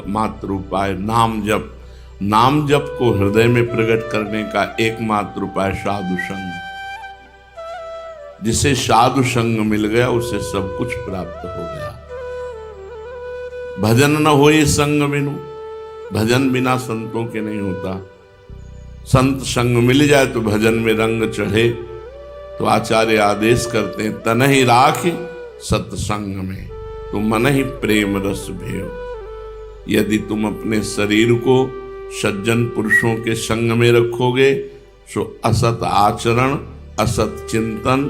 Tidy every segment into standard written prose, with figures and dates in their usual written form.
मात्र उपाय नाम जप। नाम जप को हृदय में प्रकट करने का एकमात्र उपाय साधु संग। जिसे साधु संग मिल गया उसे सब कुछ प्राप्त हो गया। भजन न होए संग बिनु, भजन बिना संतों के नहीं होता। संत संग मिल जाए तो भजन में रंग चढ़े। तो आचार्य आदेश करते हैं, तनहि राख सत्संग में, तो मन ही प्रेम रस भेव। यदि तुम अपने शरीर को सज्जन पुरुषों के संग में रखोगे तो असत आचरण, असत चिंतन,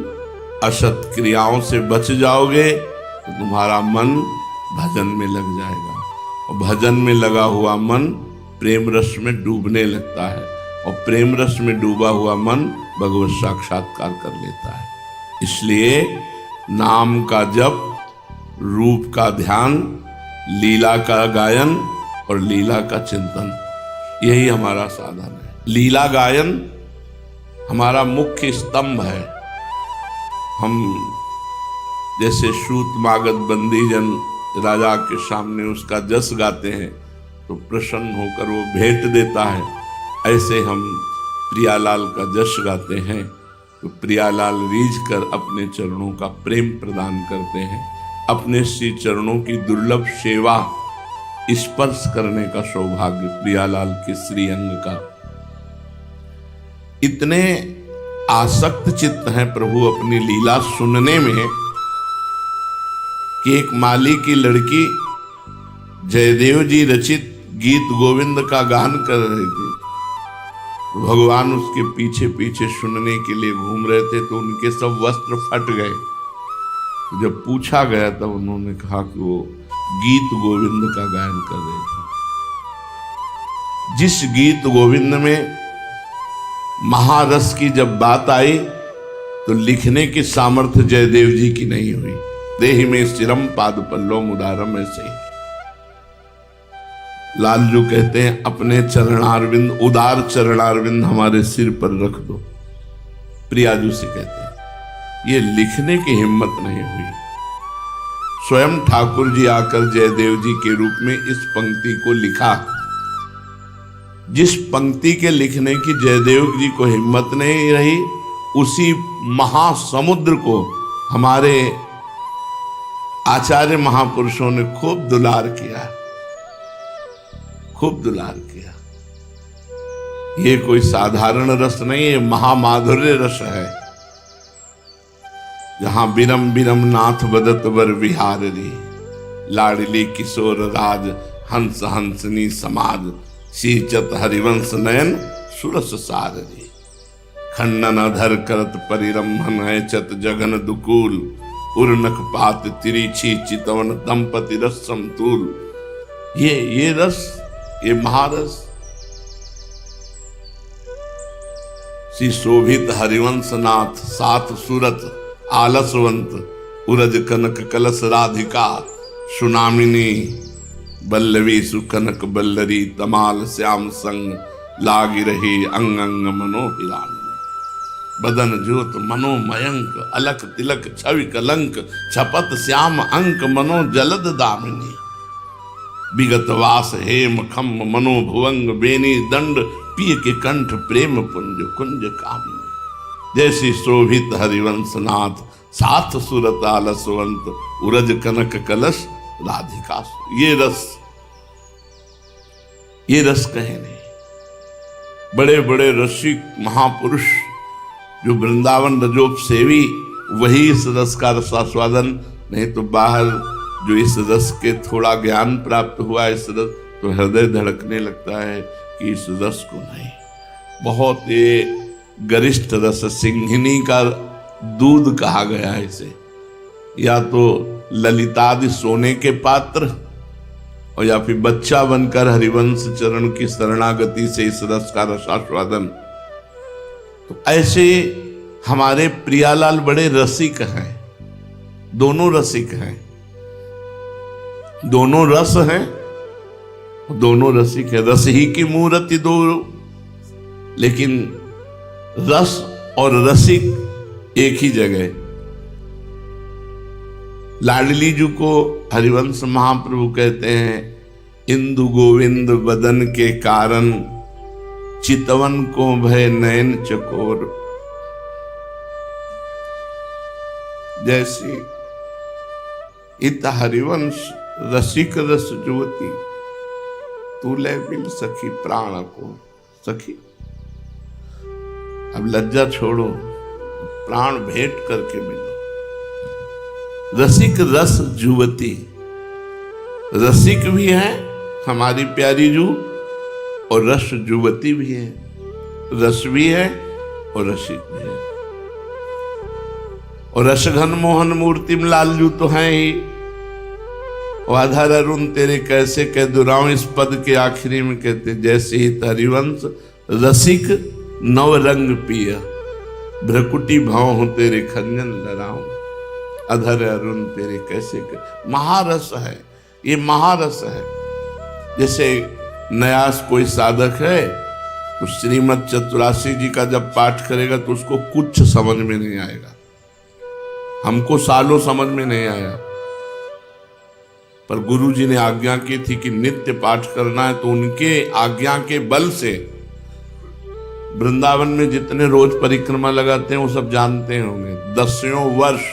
असत क्रियाओं से बच जाओगे, तो तुम्हारा मन भजन में लग जाएगा। और भजन में लगा हुआ मन प्रेम रस में डूबने लगता है, और प्रेम रस में डूबा हुआ मन भगवत साक्षात्कार कर लेता है। इसलिए नाम का जप, रूप का ध्यान, लीला का गायन और लीला का चिंतन, यही हमारा साधन है। लीला गायन हमारा मुख्य स्तंभ है। हम जैसे सूत मागध बंदी जन राजा के सामने उसका जस गाते हैं तो प्रसन्न होकर वो भेंट देता है, ऐसे हम प्रियालाल का जस गाते हैं तो प्रियालाल रीझ कर अपने चरणों का प्रेम प्रदान करते हैं। अपने श्री चरणों की दुर्लभ सेवा स्पर्श करने का सौभाग्य प्रियालाल के श्री अंग का। इतने आसक्त चित्त हैं प्रभु अपनी लीला सुनने में कि एक माली की लड़की जयदेव जी रचित गीत गोविंद का गान कर रही थी। भगवान उसके पीछे पीछे सुनने के लिए घूम रहे थे तो उनके सब वस्त्र फट गए। जब पूछा गया तब उन्होंने कहा कि वो गीत गोविंद का गायन कर रहे थे। जिस गीत गोविंद में महारस की जब बात आई तो लिखने की सामर्थ्य जयदेव जी की नहीं हुई। देहि में सिरम पाद पल्लो मुदारम ऐसे। लालजू कहते हैं अपने चरणारविंद, उदार चरणारविंद हमारे सिर पर रख दो। प्रियाजू से कहते हैं ये लिखने की हिम्मत नहीं हुई। स्वयं ठाकुर जी आकर जयदेव जी के रूप में इस पंक्ति को लिखा। जिस पंक्ति के लिखने की जयदेव जी को हिम्मत नहीं रही, उसी महासमुद्र को हमारे आचार्य महापुरुषों ने खूब दुलार किया, खूब दुलार किया। ये कोई साधारण रस नहीं है, महामाधुर्य रस है। जहां बिरम बिरम नाथ बदत वर विहारी, लाडली किशोर राज हंस हंसनी समाज, सीचत हरिवंश नयन सुरस साररी, खंडन अधर करत परिरंभन ऐचत जगन दुकूल, उर्नक पात तिरिछी चितवन दंपति रस समतूल। ये रस, ये महारस श्री शोभित हरिवंश नाथ सात सूरत आलसवंत, उरज कनक कलश राधिका, सुनामिनी बल्लवी सुकनक बल्लरी, तमाल श्याम संग लागी रही अंग अंग मनोहिरानी, बदन ज्योत मनोमयंक, अलक तिलक छवि कलंक, छपत श्याम अंक मनो जलद दामिनी, विगत वास हेम खम मनोभुवंग, बेनी दंड पिय के कंठ प्रेम पुंज कुंज कामिनी। जैसी शोभित हरिवंशनाथ सात सुरत आलसवंत, उरज कनक कलश राधिका। ये रस कहे नहीं। बड़े बड़े रसिक महापुरुष जो वृंदावन रजोप सेवी, वही इस रस का रसास्वादन, नहीं तो बाहर जो इस रस के थोड़ा ज्ञान प्राप्त हुआ इस रस, तो हृदय धड़कने लगता है कि इस रस को नहीं। बहुत ये गरिष्ठ रस, सिंहिनी का दूध कहा गया है इसे। या तो ललितादि सोने के पात्र, और या फिर बच्चा बनकर हरिवंश चरण की शरणागति से इस रस का रसास्वादन। तो ऐसे हमारे प्रियालाल बड़े रसिक हैं, दोनों रसिक हैं, दोनों रस हैं, दोनों रसिक है। रस ही की मूर्ति दो, लेकिन रस और रसिक एक ही जगह। लाडली जी को हरिवंश महाप्रभु कहते हैं इंदु गोविंद बदन के कारण, चितवन को भय नयन चकोर। जैसे इत हरिवंश रसिक रस जुवती, तू ले मिल सखी प्राण को। सखी अब लज्जा छोड़ो, प्राण भेंट करके मिलो। रसिक रस जुवती, रसिक भी है हमारी प्यारी जू, और रस जुवती भी है, रस भी है और रसिक भी है। और रसघन मोहन मूर्ति में लालजू तो है ही। वाधार अरुण तेरे कैसे कह दुराऊं, इस पद के आखिरी में कहते जैसे ही हरिवंश रसिक नव रंग पिया, भ्रकुटी भाव हो तेरे खंजन लड़ाऊं। अधर अरुण तेरे कैसे कह, महारस है ये, महारस है। जैसे नयास कोई साधक है तो श्रीमद चतुरासी जी का जब पाठ करेगा तो उसको कुछ समझ में नहीं आएगा। हमको सालों समझ में नहीं आया, पर गुरु जी ने आज्ञा की थी कि नित्य पाठ करना है, तो उनके आज्ञा के बल से वृंदावन में जितने रोज परिक्रमा लगाते हैं वो सब जानते होंगे। 10 वर्ष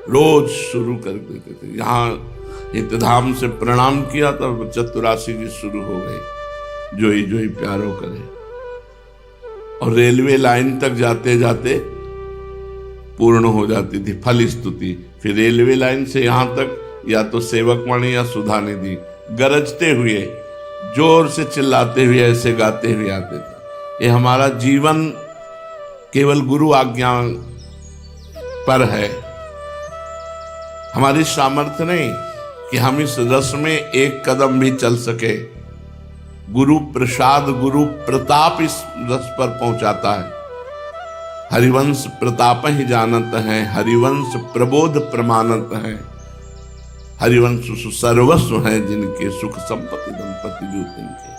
रोज शुरू कर देते थे। यहाँ इतधाम से प्रणाम किया तब चतुरासी जी शुरू हो गए, जोई जोई प्यारो करे। और रेलवे लाइन तक जाते जाते पूर्ण हो जाती थी फल स्तुति। फिर रेलवे लाइन से यहाँ तक या तो सेवकवाणी या सुधा निधि गरजते हुए, जोर से चिल्लाते हुए, ऐसे गाते हुए आते थे। ये हमारा जीवन केवल गुरु आज्ञा पर है, हमारी सामर्थ्य नहीं कि हम इस रस में एक कदम भी चल सके। गुरु प्रसाद, गुरु प्रताप इस रस पर पहुंचाता है। हरिवंश प्रताप ही जानत है, हरिवंश प्रबोध प्रमाणत है। हरिवंश सर्वस्व है जिनके, सुख संपत्ति दंपति जो तिनके।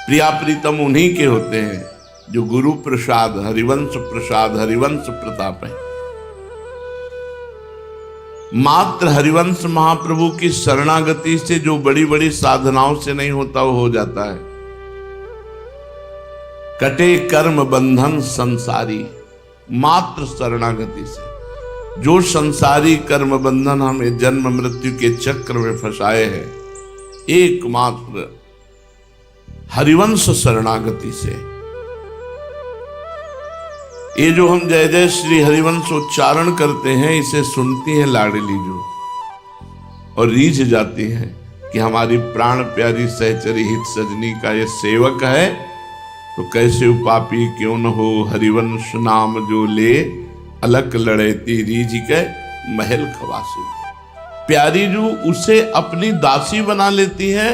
प्रिया प्रीतम उन्हीं के होते हैं जो गुरु प्रसाद, हरिवंश प्रसाद, हरिवंश प्रताप है। मात्र हरिवंश महाप्रभु की शरणागति से जो बड़ी बड़ी साधनाओं से नहीं होता वो हो जाता है। कटे कर्म बंधन संसारी, मात्र शरणागति से। जो संसारी कर्म बंधन हमें जन्म मृत्यु के चक्र में फंसाए हैं, एकमात्र हरिवंश शरणागति से। ये जो हम जय जय श्री हरिवंश उच्चारण करते हैं, इसे सुनती है लाडली जो, और रीझ जाती है कि हमारी प्राण प्यारी सहचरी हित सजनी का ये सेवक है, तो कैसे उपापी क्यों न हो। हरिवंश नाम जो ले, अलक लड़ेती रीझ के महल खवासी। प्यारी जो उसे अपनी दासी बना लेती है,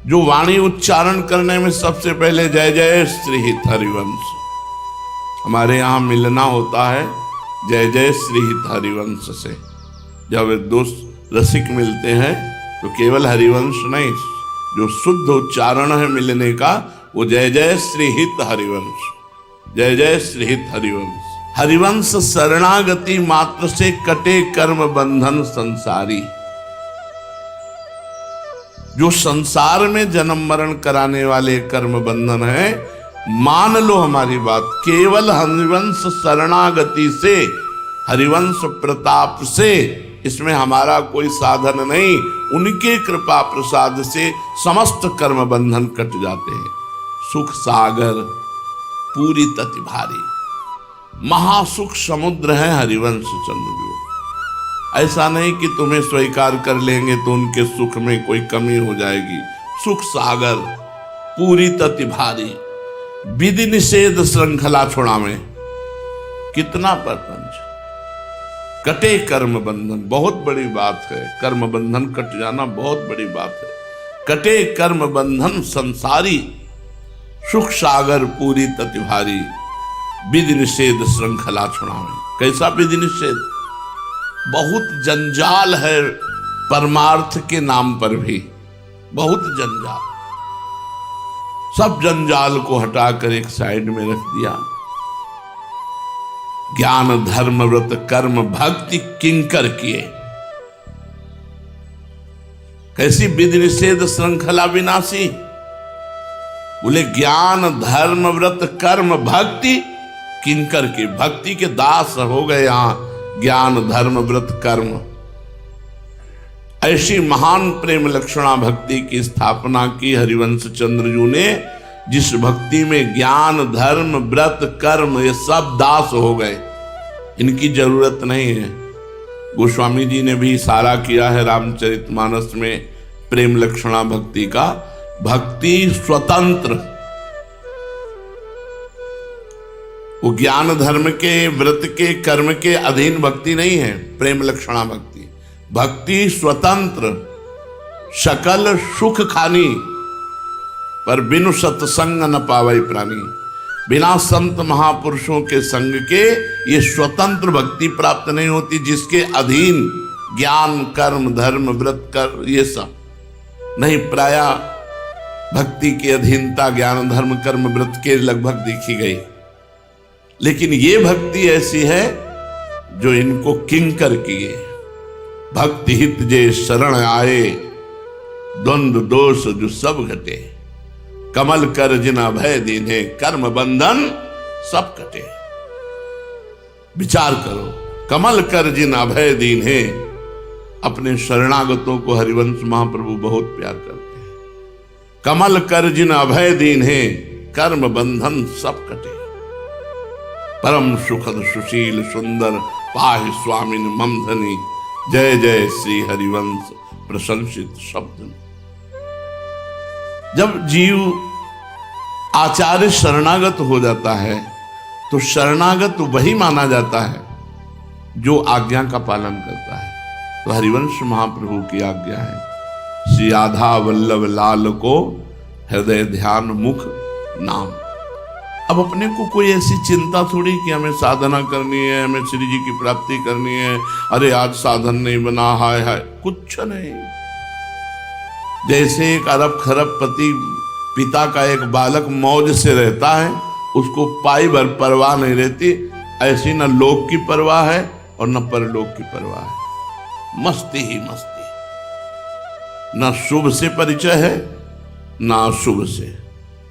जो वाणी उच्चारण करने में सबसे पहले जय जय श्री हित हरिवंश। हमारे यहाँ मिलना होता है जय जय श्री हित हरिवंश से। जब दो रसिक मिलते हैं तो केवल हरिवंश नहीं, जो शुद्ध उच्चारण है मिलने का, वो जय जय श्री हित हरिवंश, जय जय श्री हित हरिवंश। हरिवंश शरणागति मात्र से कटे कर्म बंधन संसारी। जो संसार में जन्म मरण कराने वाले कर्म बंधन है, मान लो हमारी बात, केवल हरिवंश शरणागति से, हरिवंश प्रताप से, इसमें हमारा कोई साधन नहीं, उनके कृपा प्रसाद से समस्त कर्म बंधन कट जाते हैं। सुख सागर पूरी तति भारी, महासुख समुद्र है हरिवंश चंद्र जो। ऐसा नहीं कि तुम्हें स्वीकार कर लेंगे तो उनके सुख में कोई कमी हो जाएगी। सुख सागर पूरी तति भारी, विधि निषेध श्रृंखला छुड़ावे। कितना प्रपंच, कटे कर्म बंधन, बहुत बड़ी बात है। कर्म बंधन कट जाना बहुत बड़ी बात है। कटे कर्म बंधन संसारी, सुख सागर पूरी तति भारी, विधि निषेध श्रृंखला छुड़ावे। कैसा विधि निषेध? बहुत जंजाल है परमार्थ के नाम पर भी, बहुत जंजाल। सब जंजाल को हटाकर एक साइड में रख दिया। ज्ञान धर्म व्रत कर्म भक्ति किंकर किए। कैसी विधि निषेध श्रृंखला विनाशी। बोले ज्ञान धर्म व्रत कर्म भक्ति किंकर की, भक्ति के दास हो गए यहां ज्ञान धर्म व्रत कर्म। ऐसी महान प्रेम लक्षणा भक्ति की स्थापना की हरिवंश चंद्रजू ने, जिस भक्ति में ज्ञान धर्म व्रत कर्म ये सब दास हो गए, इनकी जरूरत नहीं है। गोस्वामी जी ने भी इशारा किया है रामचरितमानस में प्रेम लक्षणा भक्ति का, भक्ति स्वतंत्र, वो ज्ञान धर्म के व्रत के कर्म के अधीन भक्ति नहीं है। प्रेम लक्षणा भक्ति भक्ति स्वतंत्र, सकल सुख खानी, पर बिनु सत्संग न पावै प्राणी। बिना संत महापुरुषों के संग के ये स्वतंत्र भक्ति प्राप्त नहीं होती, जिसके अधीन ज्ञान कर्म धर्म व्रत कर ये सब नहीं। प्राय भक्ति की अधीनता ज्ञान धर्म कर्म व्रत के लगभग देखी गई, लेकिन ये भक्ति ऐसी है जो इनको किंकर किए। भक्ति हित जे शरण आए, द्वंद्व दोष जो सब घटे। कमल कर जिना भय दीन्हे, कर्म बंधन सब कटे। विचार करो, कमल कर जिना भय दीन्हे, अपने शरणागतों को हरिवंश महाप्रभु बहुत प्यार करते हैं। कमल कर जिना भय दीन्हे, कर्म बंधन सब कटे। परम सुखद सुशील सुंदर पाहि स्वामिन मम धनी, जय जय श्री हरिवंश प्रशंसित शब्द। जब जीव आचार्य शरणागत हो जाता है तो शरणागत वही माना जाता है जो आज्ञा का पालन करता है। तो हरिवंश महाप्रभु की आज्ञा है, श्री राधा वल्लभ लाल को हृदय ध्यान मुख नाम। अब अपने को कोई ऐसी चिंता थोड़ी कि हमें साधना करनी है, हमें श्री जी की प्राप्ति करनी है, अरे आज साधन नहीं बना, हाय हाय, कुछ नहीं। जैसे एक अरब खरब पति पिता का एक बालक मौज से रहता है, उसको पाई भर परवाह नहीं रहती, ऐसी न लोक की परवाह है और न परलोक की परवाह है। मस्ती ही मस्ती, न शुभ से परिचय है न अशुभ से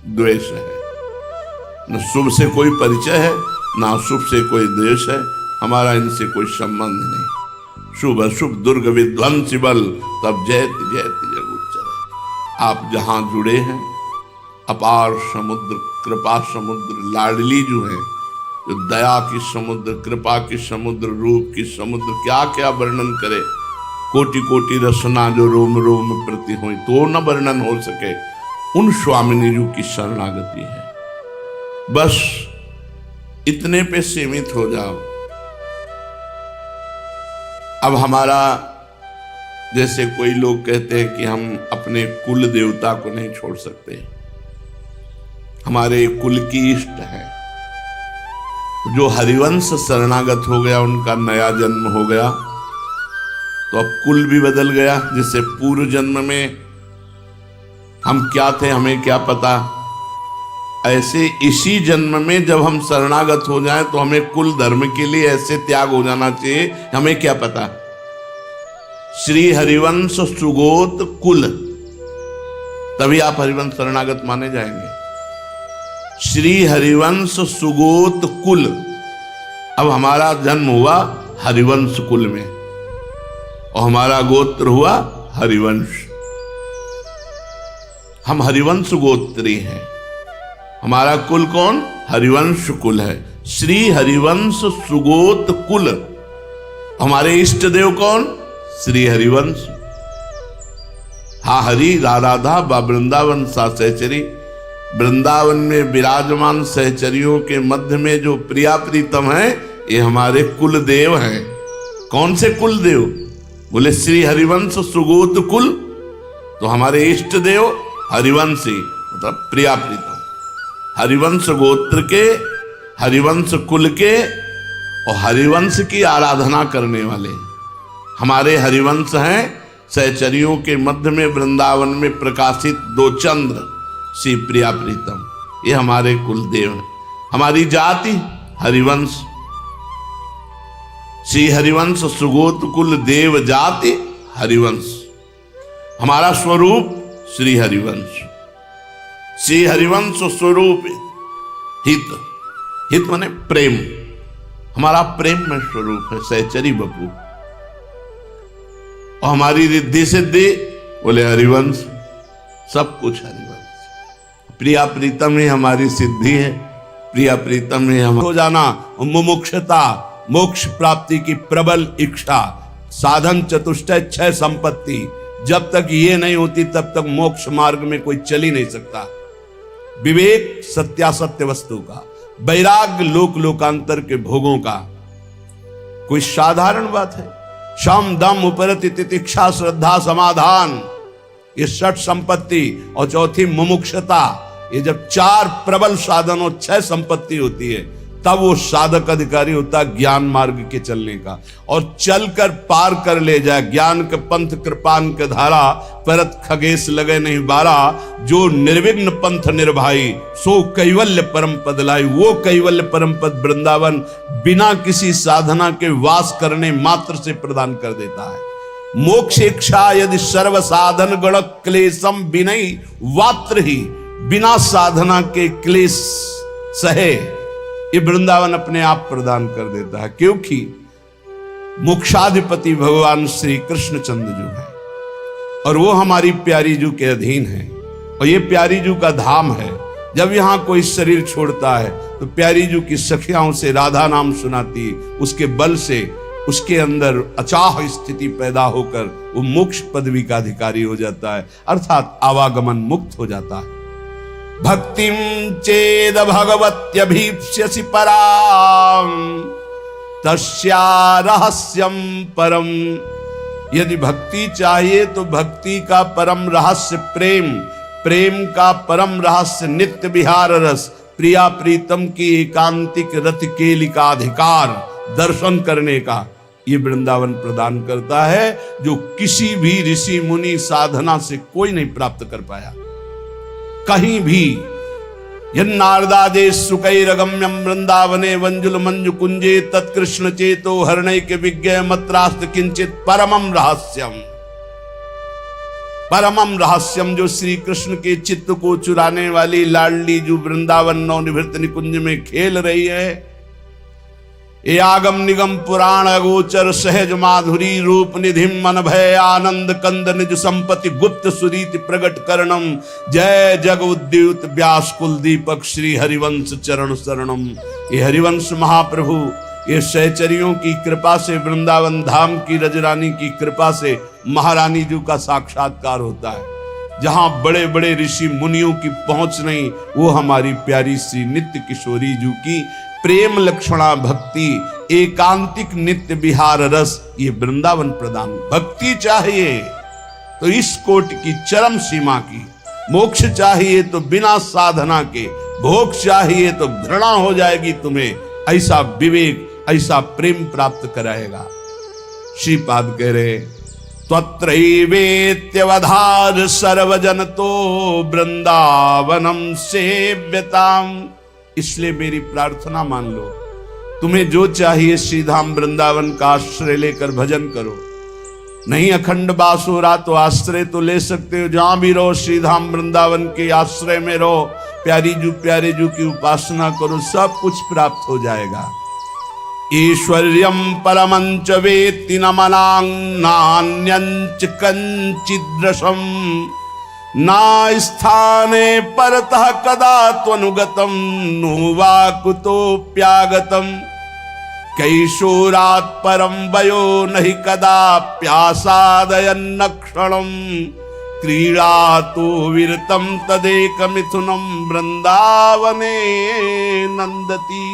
द्वेष है। न शुभ से कोई परिचय है न अशुभ से कोई द्वेष है, हमारा इनसे कोई संबंध नहीं। शुभ अशुभ दुर्ग विध्वंस बल, तब जयति जयति जग उच्चर। आप जहां जुड़े हैं, अपार समुद्र कृपा समुद्र लाडली जो है, जो दया की समुद्र कृपा की समुद्र रूप की समुद्र, क्या क्या वर्णन करे। कोटि कोटि रसना जो रोम रोम प्रति हुई, तो न वर्णन हो सके। उन स्वामिनी जी की शरणागति है। बस इतने पे सीमित हो जाओ। अब हमारा जैसे कोई लोग कहते हैं कि हम अपने कुल देवता को नहीं छोड़ सकते, हमारे कुल की इष्ट है। जो हरिवंश शरणागत हो गया, उनका नया जन्म हो गया, तो अब कुल भी बदल गया। जिससे पूर्व जन्म में हम क्या थे हमें क्या पता, ऐसे इसी जन्म में जब हम शरणागत हो जाएं तो हमें कुल धर्म के लिए ऐसे त्याग हो जाना चाहिए, हमें क्या पता। श्री हरिवंश सुगोत कुल, तभी आप हरिवंश शरणागत माने जाएंगे। श्री हरिवंश सुगोत कुल, अब हमारा जन्म हुआ हरिवंश कुल में और हमारा गोत्र हुआ हरिवंश। हम हरिवंश गोत्री हैं। हमारा कुल कौन? हरिवंश कुल है। श्री हरिवंश सुगोत कुल। हमारे इष्ट देव कौन? श्री हरिवंश। हा हरि राधा बा वृंदावन सा सहचरी। वृंदावन में विराजमान सहचरियों के मध्य में जो प्रिया प्रीतम है, ये हमारे कुल देव हैं। कौन से कुल देव? बोले श्री हरिवंश सुगोत कुल। तो हमारे इष्ट देव हरिवंशी, मतलब प्रिया प्रीतम, हरिवंश गोत्र के, हरिवंश कुल के और हरिवंश की आराधना करने वाले हमारे हरिवंश हैं। सहचरियों के मध्य में वृंदावन में प्रकाशित दो चंद्र श्री प्रिया प्रीतम, ये हमारे कुल देव हैं। हमारी जाति हरिवंश। श्री हरिवंश सुगोत कुल देव जाति हरिवंश। हमारा स्वरूप श्री हरिवंश, श्री हरिवंश स्वरूप हित, हित माने प्रेम, हमारा प्रेम में स्वरूप है सहचरी बपू। और हमारी रिद्धि सिद्धि बोले हरिवंश, सब कुछ हरिवंश। प्रिया प्रीतम ही हमारी सिद्धि है, प्रिया प्रीतम ही हम हो जाना। मुमुक्षता मोक्ष प्राप्ति की प्रबल इच्छा, साधन चतुष्टय छह संपत्ति, जब तक ये नहीं होती तब तक मोक्ष मार्ग में कोई चल ही नहीं सकता। विवेक सत्यासत्य वस्तु का, वैराग्य लोक लोकांतर के भोगों का, कोई साधारण बात है। शम दम उपरति तितिक्षा श्रद्धा समाधान, ये षट संपत्ति, और चौथी मुमुक्षता। ये जब चार प्रबल साधन और छह संपत्ति होती है तब वो साधक अधिकारी होता है ज्ञान मार्ग के चलने का, और चलकर पार कर ले जाए। ज्ञान के पंथ कृपान के धारा, परत खगेश लगे नहीं बारा। जो निर्विघ्न पंथ निर्भाई, सो कैवल्य परम पद लाई। वो कैवल्य परम पद वृंदावन बिना किसी साधना के वास करने मात्र से प्रदान कर देता है। मोक्ष इच्छा यदि सर्व साधन गण क्लेशम बिनई वात्र ही, बिना साधना के क्लेश सहे ये वृंदावन अपने आप प्रदान कर देता है। क्योंकि मोक्षाधिपति भगवान श्री कृष्ण चंद्र जो है, और वो हमारी प्यारी जू के अधीन है, और ये प्यारी जू का धाम है। जब यहां कोई शरीर छोड़ता है तो प्यारी जू की सखियाओं से राधा नाम सुनाती, उसके बल से उसके अंदर अचाह स्थिति पैदा होकर वो मोक्ष पदवी का अधिकारी हो जाता है, अर्थात आवागमन मुक्त हो जाता है। भक्तिम चेद भगवत्यभीप्स्यसि पराम तस्या रहस्यम परम। यदि भक्ति चाहिए तो भक्ति का परम रहस्य प्रेम, प्रेम का परम रहस्य नित्य विहार रस, प्रिया प्रीतम की एकांतिक रति केली का अधिकार दर्शन करने का ये वृंदावन प्रदान करता है, जो किसी भी ऋषि मुनि साधना से कोई नहीं प्राप्त कर पाया कहीं भी। यन्नारदादेश सुकैरगम्यम वृंदावने वंजुल मंजु कुंजे तत्कृष्ण चेतो हरणैक विज्ञ मत्रास्त किंचित परमम रहस्यम। परमम रहस्यम जो श्री कृष्ण के चित्त को चुराने वाली लाडली जो वृंदावन नवनिभृत निकुंज में खेल रही है, ये आगम निगम पुराण अगोचर सहज माधुरी रूप निधिम मन भय आनंद कंद निज संपत्ति गुप्त सुरीति प्रगट करणम। जय जग उद्युत व्यास कुल दीपक श्री हरिवंश चरण शरणम। ये हरिवंश महाप्रभु, ये सहचरियों की कृपा से, वृंदावन धाम की रजरानी की कृपा से महारानी जी का साक्षात्कार होता है। जहां बड़े बड़े ऋषि मुनियों की पहुंच नहीं, वो हमारी प्यारी श्री नित्य किशोरी जी की प्रेम लक्षणा भक्ति, एकांतिक नित्य विहार रस, ये वृंदावन प्रदान। भक्ति चाहिए तो इस कोटि की चरम सीमा की, मोक्ष चाहिए तो बिना साधना के, भोग चाहिए तो घृणा हो जाएगी तुम्हें, ऐसा विवेक ऐसा प्रेम प्राप्त कराएगा। श्रीपाद कह रहे त्वत्रैवेत्यवधार सर्वजन तो वृंदावनम सेव्यताम। इसलिए मेरी प्रार्थना मान लो, तुम्हें जो चाहिए श्रीधाम वृंदावन का आश्रय लेकर भजन करो। नहीं अखंड वास हो रहा तो आश्रय तो ले सकते हो, जहां भी रहो श्रीधाम वृंदावन के आश्रय में रहो, प्यारी जू प्यारे जू की उपासना करो, सब कुछ प्राप्त हो जाएगा। ईश्वर्यम परमंच वेत्ति न मनांग नान्यंच कंचिद्रशम ना स्थाने परतः कदा त्वनुगतम नु वा कुतोप्यागतम। कैशोरात् परम वयो नहि कदा प्यासादयन्न क्षणम। क्रीडातु विरतम तदेक मिथुनम वृंदावने नंदती।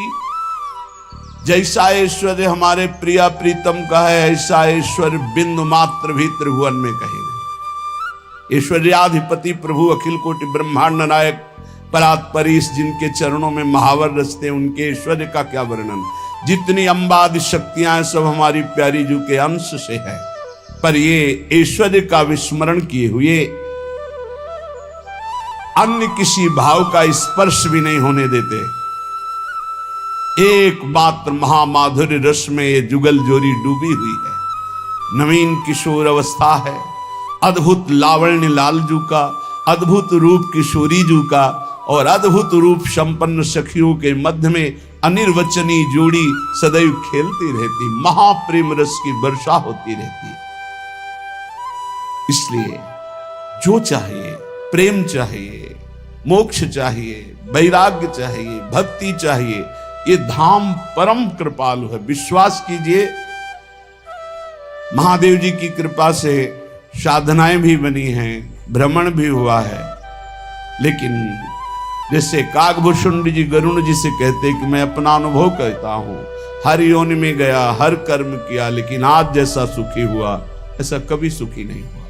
जैसा ऐश्वर्य हमारे प्रिया प्रीतम का है, ऐसा ऐश्वर्य बिंदु मात्र भी त्रिभुवन में कहीं नहीं। ऐश्वर्याधिपति प्रभु अखिल कोटि ब्रह्मांड नायक परात्परीश जिनके चरणों में महावर रचते, उनके ऐश्वर्य का क्या वर्णन। जितनी अंबादि शक्तियां सब हमारी प्यारी जू के अंश से है, पर ये ऐश्वर्य का विस्मरण किए हुए अन्य किसी भाव का स्पर्श भी नहीं होने देते। एकमात्र महामाधुर्य रस में ये जुगल जोरी डूबी हुई है। नवीन किशोर अवस्था है, अद्भुत लावण्य लालजू का, अद्भुत रूप किशोरी जू का और अद्भुत रूप संपन्न सखियों के मध्य में अनिर्वचनीय जोड़ी सदैव खेलती रहती, महाप्रेम रस की वर्षा होती रहती। इसलिए जो चाहिए, प्रेम चाहिए, मोक्ष चाहिए, वैराग्य चाहिए, भक्ति चाहिए, ये धाम परम कृपालु है। विश्वास कीजिए, महादेव जी की कृपा से साधनाएं भी बनी हैं, भ्रमण भी हुआ है, लेकिन जैसे कागभूषुंड जी गरुण जी से कहते कि मैं अपना अनुभव कहता हूं, हर योनि में गया, हर कर्म किया, लेकिन आज जैसा सुखी हुआ ऐसा कभी सुखी नहीं हुआ।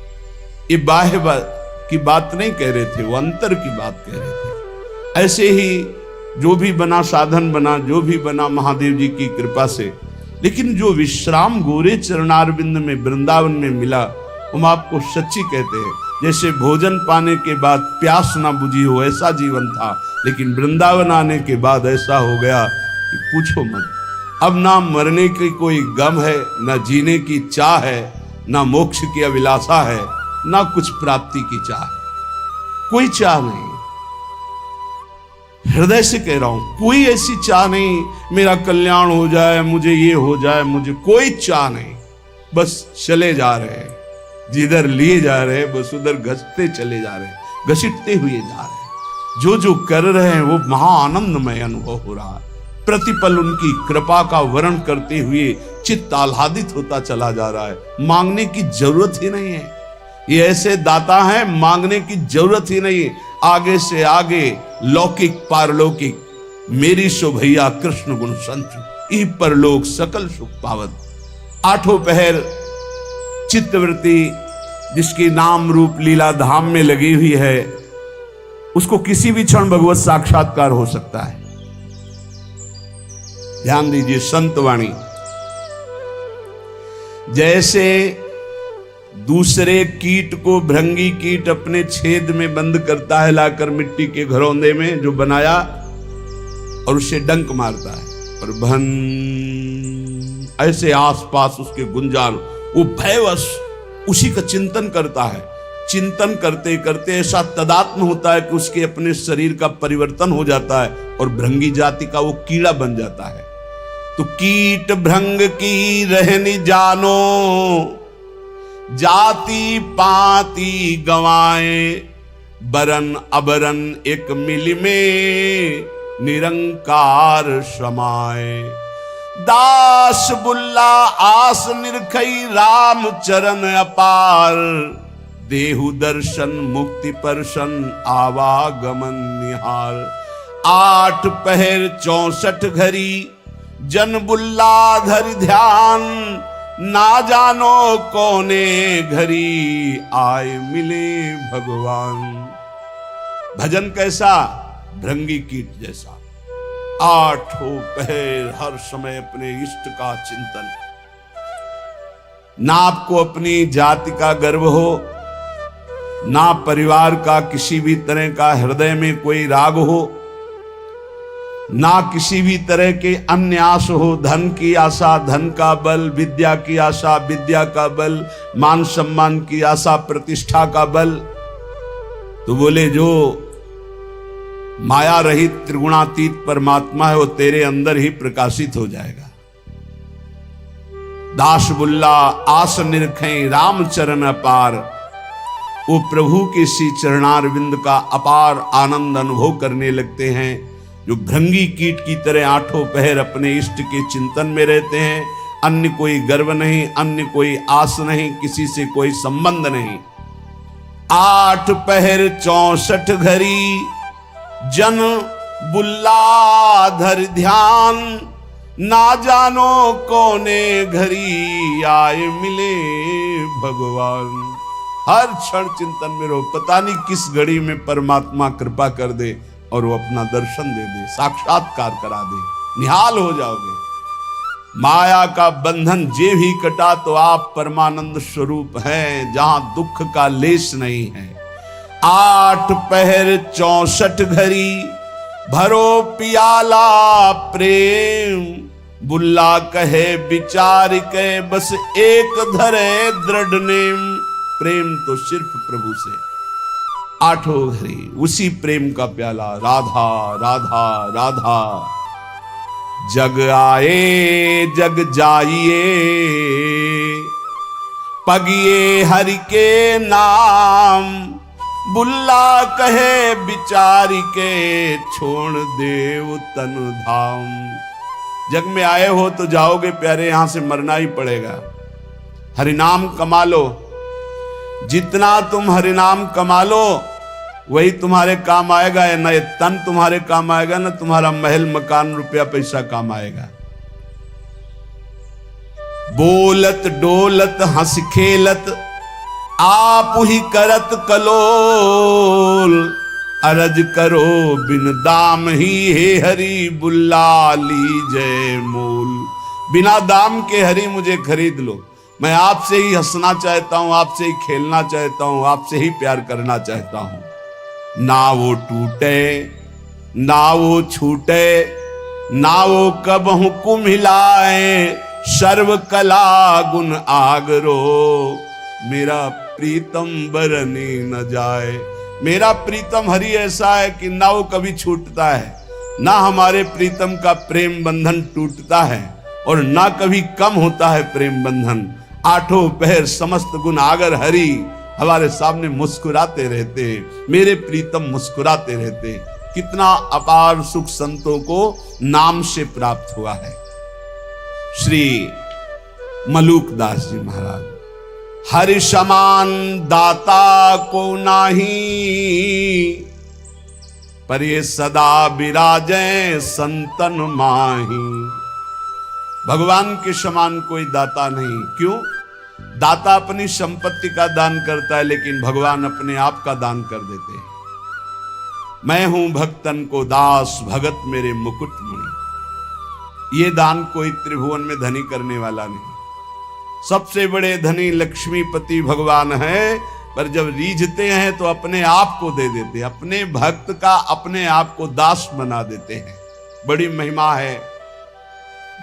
ये बाह्य की बात नहीं कह रहे थे, वो अंतर की बात कह रहे थे। ऐसे ही जो भी बना साधन बना, जो भी बना महादेव जी की कृपा से, लेकिन जो विश्राम गोरे चरणारविंद में वृंदावन में मिला, हम आपको सच्ची कहते हैं, जैसे भोजन पाने के बाद प्यास ना बुझी हो ऐसा जीवन था, लेकिन वृंदावन आने के बाद ऐसा हो गया कि पूछो मत। अब ना मरने की कोई गम है, ना जीने की चाह है, ना मोक्ष की अभिलाषा है, ना कुछ प्राप्ति की चाह है, कोई चाह नहीं। हृदय से कह रहा हूं, कोई ऐसी चाह नहीं मेरा कल्याण हो जाए, मुझे ये हो जाए, मुझे कोई चाह नहीं। बस चले जा रहे हैं, जिधर लिए जा रहे हैं बस उधर घसते चले जा रहे हैं, घसीटते हुए जा रहे हैं। जो जो कर रहे हैं वो महा आनंदमय अनुभव हो रहा है। प्रतिपल उनकी कृपा का वर्ण करते हुए चित्त आह्लादित होता चला जा रहा है। मांगने की जरूरत ही नहीं है, ये ऐसे दाता हैं, मांगने की जरूरत ही नहीं। आगे से आगे लौकिक पारलौकिक मेरी सो भैया कृष्ण गुण संचु, ई परलोक सकल सुख पावत। आठों पहर चित्तवृत्ति जिसकी नाम रूप लीला धाम में लगी हुई है, उसको किसी भी क्षण भगवत साक्षात्कार हो सकता है। ध्यान दीजिए संतवाणी, जैसे दूसरे कीट को भृंगी कीट अपने छेद में बंद करता है लाकर मिट्टी के घरौंदे में जो बनाया, और उसे डंक मारता है और भन, ऐसे आसपास उसके गुंजान, वो भयवश उसी का चिंतन करता है। चिंतन करते करते ऐसा तदात्म होता है कि उसके अपने शरीर का परिवर्तन हो जाता है और भृंगी जाति का वो कीड़ा बन जाता है। तो कीट भृंग की रहनी जानो, जाति पाति गवाए, बरन अबरन एक मिल में निरंकार समाए। दास बुल्ला आस निरखई राम चरण अपार, देहु दर्शन मुक्ति परशन आवागमन निहार। 8 पहर 64 घड़ी जन बुल्ला धरि ध्यान, ना जानो कोने घड़ी आए मिले भगवान। भजन कैसा? भृंगी कीट जैसा, 8 पहर हर समय अपने इष्ट का चिंतन। ना आपको अपनी जाति का गर्व हो, ना परिवार का किसी भी तरह का हृदय में कोई राग हो, ना किसी भी तरह के अन्य आस हो। धन की आशा धन का बल, विद्या की आशा विद्या का बल, मान सम्मान की आशा प्रतिष्ठा का बल। तो बोले जो माया रहित त्रिगुणातीत परमात्मा है वो तेरे अंदर ही प्रकाशित हो जाएगा। दास बुल्ला आस निरखें राम चरण अपार, वो प्रभु के श्री चरणारविंद का अपार आनंद अनुभव करने लगते हैं। जो भृंगी कीट की तरह 8 पहर अपने इष्ट के चिंतन में रहते हैं, अन्य कोई गर्व नहीं, अन्य कोई आस नहीं, किसी से कोई संबंध नहीं। 8 पहर 64 घड़ी जन बुल्ला धर ध्यान, ना जानो कोने घड़ी आए मिले भगवान। हर क्षण चिंतन में रहो, पता नहीं किस घड़ी में परमात्मा कृपा कर दे और वो अपना दर्शन दे दे, साक्षात्कार करा दे, निहाल हो जाओगे। माया का बंधन जे भी कटा तो आप परमानंद स्वरूप हैं, जहां दुख का लेश नहीं है। 8 पहर 64 घड़ी भरो पियाला प्रेम, बुल्ला कहे विचार के बस एक धरे दृढ़ नेम। प्रेम तो सिर्फ प्रभु से। आठों घड़ी उसी प्रेम का प्याला, राधा राधा राधा। जग आए जग जाइए, पगिए हरि के नाम। बुल्ला कहे बिचारी के, छोड़ देव तन धाम। जग में आए हो तो जाओगे प्यारे, यहां से मरना ही पड़ेगा। हरिनाम कमा लो, जितना तुम हरिनाम कमा लो वही तुम्हारे काम आएगा। न ये तन तुम्हारे काम आएगा, न तुम्हारा महल मकान रुपया पैसा काम आएगा। बोलत डोलत हंस खेलत, आप ही करत कलोल। अरज करो बिन दाम ही, हे हरि बुल्ला लीजय मोल। बिना दाम के हरि मुझे खरीद लो, मैं आपसे ही हंसना चाहता हूं, आपसे ही खेलना चाहता हूं, आपसे ही प्यार करना चाहता हूं। ना वो टूटे ना वो छूटे, ना वो कब हुकुम हिलाए। सर्व कला गुण आगरो, मेरा प्रीतम बरने न जाए। मेरा प्रीतम हरि ऐसा है कि ना वो कभी छूटता है, ना हमारे प्रीतम का प्रेम बंधन टूटता है, और ना कभी कम होता है प्रेम बंधन। आठों पहर समस्त गुण आगर हरि हमारे सामने मुस्कुराते रहते, मेरे प्रीतम मुस्कुराते रहते। कितना अपार सुख संतों को नाम से प्राप्त हुआ है। श्री मलूक दास जी महाराज, हरि समान दाता को नाही, पर ये सदा विराजे संतन माही। भगवान के समान कोई दाता नहीं। क्यों? दाता अपनी संपत्ति का दान करता है, लेकिन भगवान अपने आप का दान कर देते हैं। मैं हूं भक्तन को दास, भगत मेरे मुकुट मुनि। ये दान कोई त्रिभुवन में धनी करने वाला नहीं। सबसे बड़े धनी लक्ष्मीपति भगवान है, पर जब रीझते हैं तो अपने आप को दे देते हैं, अपने भक्त का अपने आप को दास बना देते हैं। बड़ी महिमा है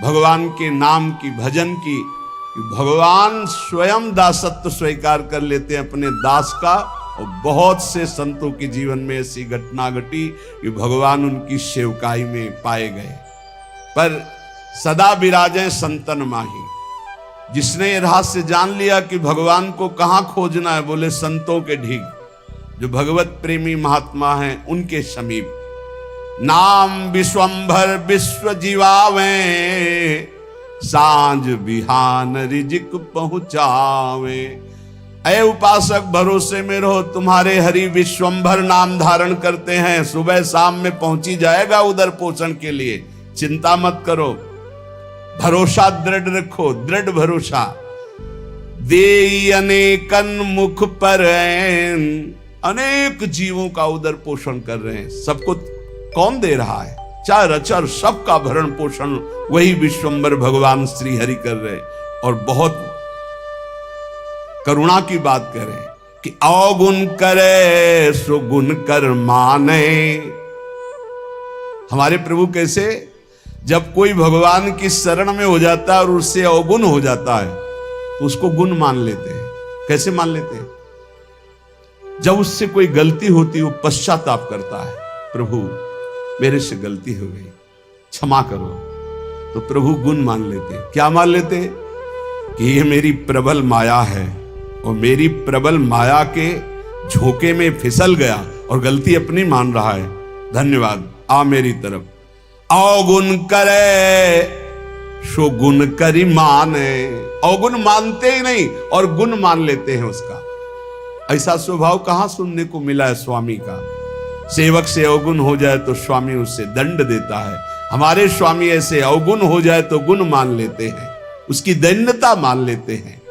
भगवान के नाम की, भजन की। भगवान स्वयं दासत्व स्वीकार कर लेते हैं अपने दास का। और बहुत से संतों के जीवन में ऐसी घटना घटी कि भगवान उनकी सेवकाई में पाए गए। पर सदा विराजे संतन माही। जिसने रहस्य जान लिया कि भगवान को कहां खोजना है, बोले संतों के ढीग, जो भगवत प्रेमी महात्मा हैं उनके समीप। नाम विश्वंभर विश्व जीवावे, सांझ बिहान रिजिक पहुंचावे। ऐ उपासक भरोसे में रहो, तुम्हारे हरि विश्वंभर नाम धारण करते हैं, सुबह शाम में पहुंची जाएगा उधर पोषण के लिए। चिंता मत करो, भरोसा दृढ़ रखो, दृढ़ भरोसा। दे अनेकन मुख पर, अनेक जीवों का उधर पोषण कर रहे हैं। सबको कौन दे रहा है? चार अचर सबका भरण पोषण वही विश्वंभर भगवान श्री हरि कर रहे। और बहुत करुणा की बात करें कि अवगुण करे सो गुण कर माने। हमारे प्रभु कैसे, जब कोई भगवान की शरण में हो जाता है और उससे अवगुण हो जाता है तो उसको गुण मान लेते हैं। कैसे मान लेते हैं? जब उससे कोई गलती होती है वो पश्चाताप करता है, प्रभु मेरे से गलती हो गई, क्षमा करो, तो प्रभु गुण मान लेते। क्या मान लेते? कि ये मेरी प्रबल माया है और मेरी प्रबल माया के झोंके में फिसल गया और गलती अपनी मान रहा है। धन्यवाद, आ मेरी तरफ। अवगुण करे सो गुण करी माने। अवगुण मानते ही नहीं और गुण मान लेते हैं उसका। ऐसा स्वभाव कहां सुनने को मिला है स्वामी का। सेवक से अवगुण हो जाए तो स्वामी उससे दंड देता है। हमारे स्वामी ऐसे अवगुण हो जाए तो गुण मान लेते हैं, उसकी दैन्यता मान लेते हैं।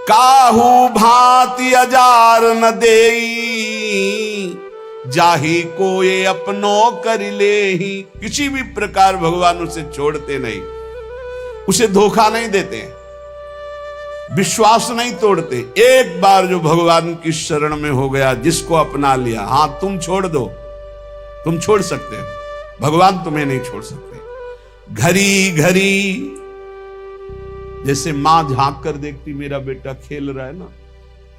काहू भांति अजार न देई, जाही को ये अपनो कर ले ही। किसी भी प्रकार भगवान उसे छोड़ते नहीं, उसे धोखा नहीं देते, विश्वास नहीं तोड़ते। एक बार जो भगवान की शरण में हो गया, जिसको अपना लिया, हां तुम छोड़ दो, तुम छोड़ सकते हो, भगवान तुम्हें नहीं छोड़ सकते। घड़ी घड़ी जैसे मां झांक कर देखती मेरा बेटा खेल रहा है ना,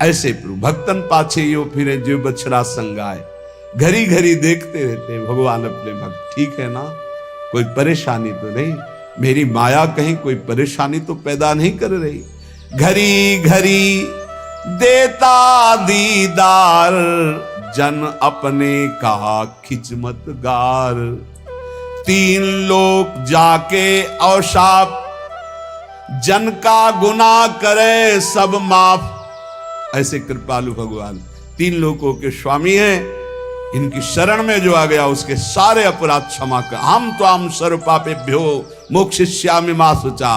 ऐसे प्रभु भक्तन पाछे यो फिरे जो बछड़ा संगाए, घड़ी घड़ी देखते रहते हैं भगवान अपने भक्त। ठीक है ना, कोई परेशानी तो नहीं, मेरी माया कहीं कोई परेशानी तो पैदा नहीं कर रही। घड़ी घड़ी देता दीदार, जन अपने का खिचमत गार। तीन लोग जाके औशाप, जन का गुनाह करे सब माफ। ऐसे कृपालु भगवान तीन लोगों के स्वामी हैं, इनकी शरण में जो आ गया उसके सारे अपराध क्षमा कर। हम तो हम सर्व पापेभ्यो मोक्षयिष्यामि मा शुचा।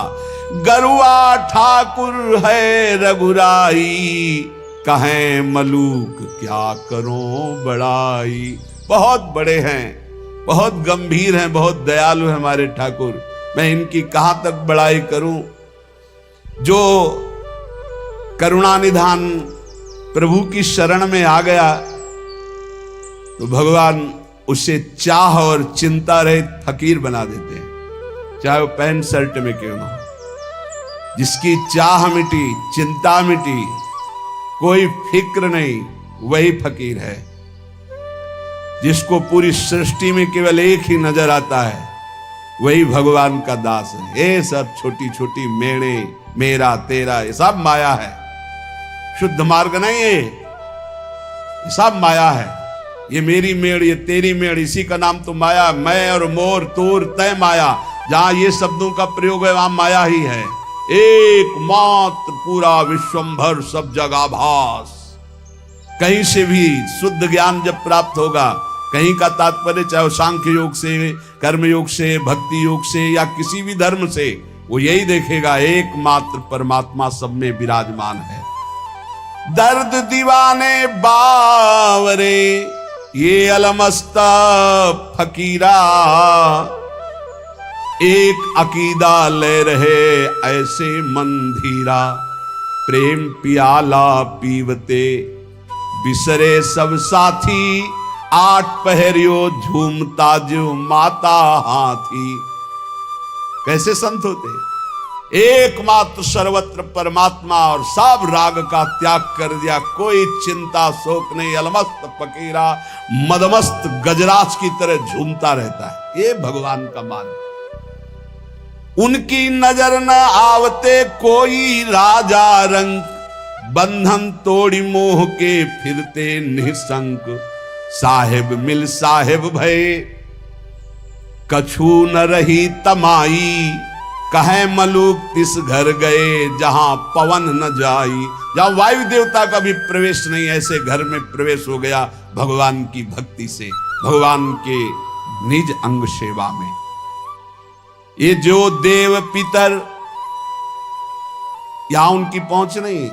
गरुआ ठाकुर है रघुराई, कहें मलूक क्या करो बड़ाई। बहुत बड़े हैं, बहुत गंभीर हैं, बहुत दयालु हैं हमारे ठाकुर, मैं इनकी कहां तक बड़ाई करूं। जो करुणानिधान प्रभु की शरण में आ गया तो भगवान उसे चाह और चिंता रहित फकीर बना देते हैं, चाहे वो पैंट शर्ट में क्यों ना हो। जिसकी चाह मिटी, चिंता मिटी, कोई फिक्र नहीं, वही फकीर है। जिसको पूरी सृष्टि में केवल एक ही नजर आता है, वही भगवान का दास है। ये सब छोटी छोटी मेड़े, मेरा तेरा, ये सब माया है, शुद्ध मार्ग नहीं है, ये सब माया है। ये मेरी मेड़, ये तेरी मेड़, इसी का नाम तो माया। मैं और मोर, तोर, तय माया, जहां ये शब्दों का प्रयोग है वहां माया ही है। एकमात्र पूरा विश्वंभर सब जगह भास। कहीं से भी शुद्ध ज्ञान जब प्राप्त होगा, कहीं का तात्पर्य चाहे सांख्य योग से, कर्म योग से, भक्ति योग से या किसी भी धर्म से, वो यही देखेगा एकमात्र परमात्मा सब में विराजमान है। दर्द दीवाने बावरे, ये अलमस्ता फकीरा। एक अकीदा ले रहे ऐसे मंधीरा। प्रेम पियाला पीवते, बिसरे सब साथी। आठ पहरियो झूमता जो माता हाथी। कैसे संत होते, एकमात्र सर्वत्र परमात्मा और सब राग का त्याग कर दिया, कोई चिंता शोक नहीं। अलमस्त फकीरा, मदमस्त गजराज की तरह झूमता रहता है। ये भगवान का मार्ग। उनकी नजर न आवते कोई राजा रंग, बंधन तोड़ी मोह के फिरते निसंक। साहेब मिल साहेब भय, कछु न रही तमाई। कहे मलूक तिस घर गए, जहां पवन न जाई। जहां वायु देवता का भी प्रवेश नहीं, ऐसे घर में प्रवेश हो गया भगवान की भक्ति से, भगवान के निज अंग सेवा में। ये जो देव पितर, यहां उनकी पहुंच नहीं।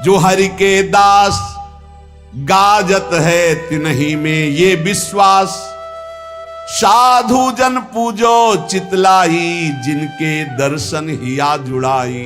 जो हरि के दास, गाजत है तिन्ही में ये विश्वास। साधु जन पूजो चितलाई, जिनके दर्शन हिया जुड़ाई।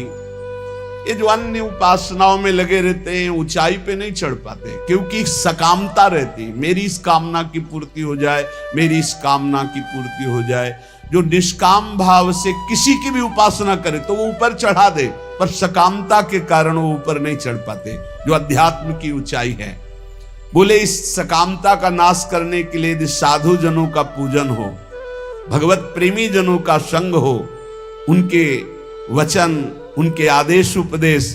ये जो अन्य उपासनाओं में लगे रहते हैं, ऊंचाई पे नहीं चढ़ पाते, क्योंकि सकामता रहती है। मेरी इस कामना की पूर्ति हो जाए, मेरी इस कामना की पूर्ति हो जाए। जो निष्काम भाव से किसी की भी उपासना करे तो वो ऊपर चढ़ा दे, पर सकामता के कारण वो ऊपर नहीं चढ़ पाते, जो अध्यात्म की ऊंचाई है। बोले इस सकामता का नाश करने के लिए यदि साधु जनों का पूजन हो, भगवत प्रेमी जनों का संग हो, उनके वचन, उनके आदेश उपदेश,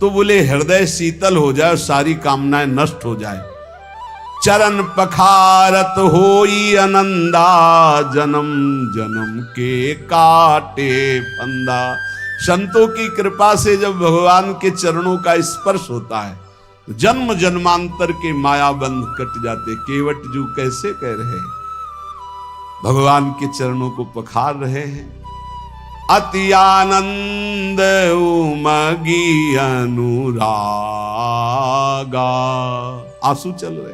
तो बोले हृदय शीतल हो जाए, सारी कामनाएं नष्ट हो जाए। चरण पखारत होई आनंदा, जन्म जन्म के काटे फंदा। संतों की कृपा से जब भगवान के चरणों का स्पर्श होता है, जन्म जन्मांतर के माया बंध कट जाते। केवट जू कैसे कह रहे, भगवान के चरणों को पखार रहे हैं। अति आनंद उमगी अनुरागा, आंसू चल रहे,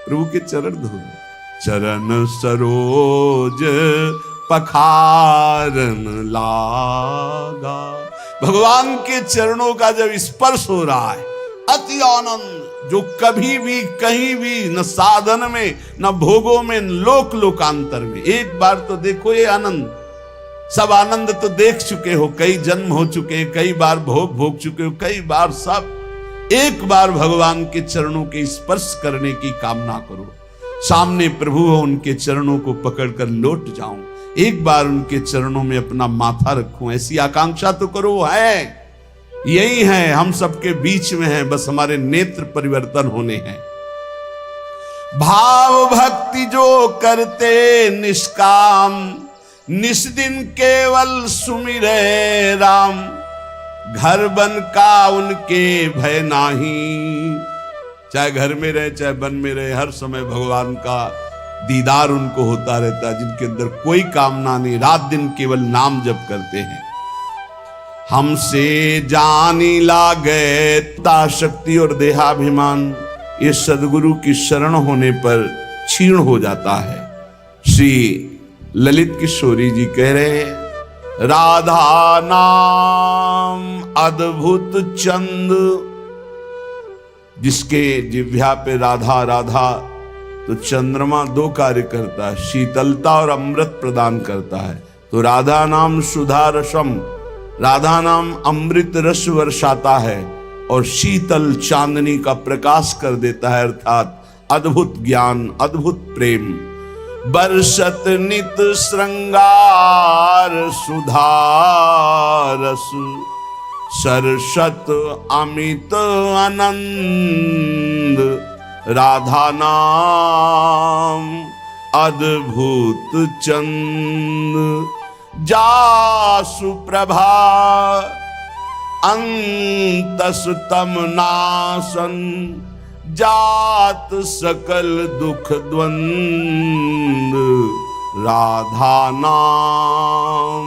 प्रभु के चरण धो। चरण सरोज पखारन लागा। भगवान के चरणों का जब स्पर्श हो रहा है, अति आनंद, जो कभी भी कहीं भी, न साधन में, न भोगों में, न लोक लोकांतर में। एक बार तो देखो ये आनंद, सब आनंद तो देख चुके हो, कई जन्म हो चुके, कई बार भोग भोग चुके हो, कई बार सब एक बार भगवान के चरणों के स्पर्श करने की कामना करो। सामने प्रभु हो, उनके चरणों को पकड़कर लौट जाऊं, एक बार उनके चरणों में अपना माथा रखूं, ऐसी आकांक्षा तो करो। है यही है, हम सबके बीच में है, बस हमारे नेत्र परिवर्तन होने हैं। भाव भक्ति जो करते निष्काम, निस्दिन केवल सुमिरे राम। घर बन का उनके भय नाही, चाहे घर में रहे चाहे वन में रहे, हर समय भगवान का दीदार उनको होता रहता है, जिनके अंदर कोई कामना नहीं, रात दिन केवल नाम जप करते हैं। हमसे जानी लागे शक्ति और देहाभिमान, ये सदगुरु की शरण होने पर क्षीण हो जाता है। श्री ललित किशोरी जी कह रहे हैं, राधा नाम अद्भुत चंद। जिसके जिह्वा पे राधा राधा, तो चंद्रमा दो कार्य करता है, शीतलता और अमृत प्रदान करता है। तो राधा नाम सुधा रसम, राधा नाम अमृत रस वर्षाता है और शीतल चांदनी का प्रकाश कर देता है, अर्थात अद्भुत ज्ञान, अद्भुत प्रेम। बरसत नित श्रृंगार सुधारस, सरसत अमित आनंद। राधा नाम अद्भुत चंद, जासु प्रभा अंतस तम नासन। जात सकल दुख द्वंद, राधा नाम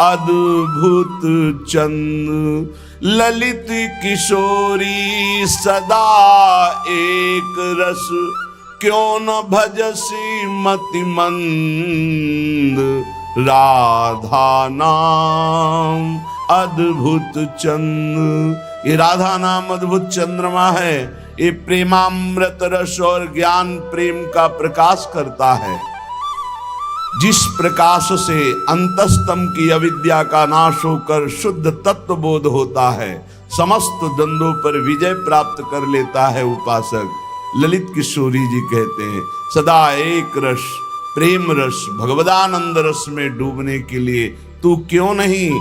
अद्भुत चंद। ललित किशोरी सदा एक रस, क्यों न भजसी मति मंद। राधा नाम अद्भुत चंद, ये राधा नाम अद्भुत चंद्रमा है। ये प्रेमामृत रस और ज्ञान प्रेम का प्रकाश करता है, जिस प्रकाश से अंतस्तम की अविद्या का नाश होकर शुद्ध तत्व बोध होता है, समस्त द्वंद्वों पर विजय प्राप्त कर लेता है उपासक। ललित किशोरी जी कहते हैं, सदा एक रस, प्रेम रस, भगवदानंद रस में डूबने के लिए तू क्यों नहीं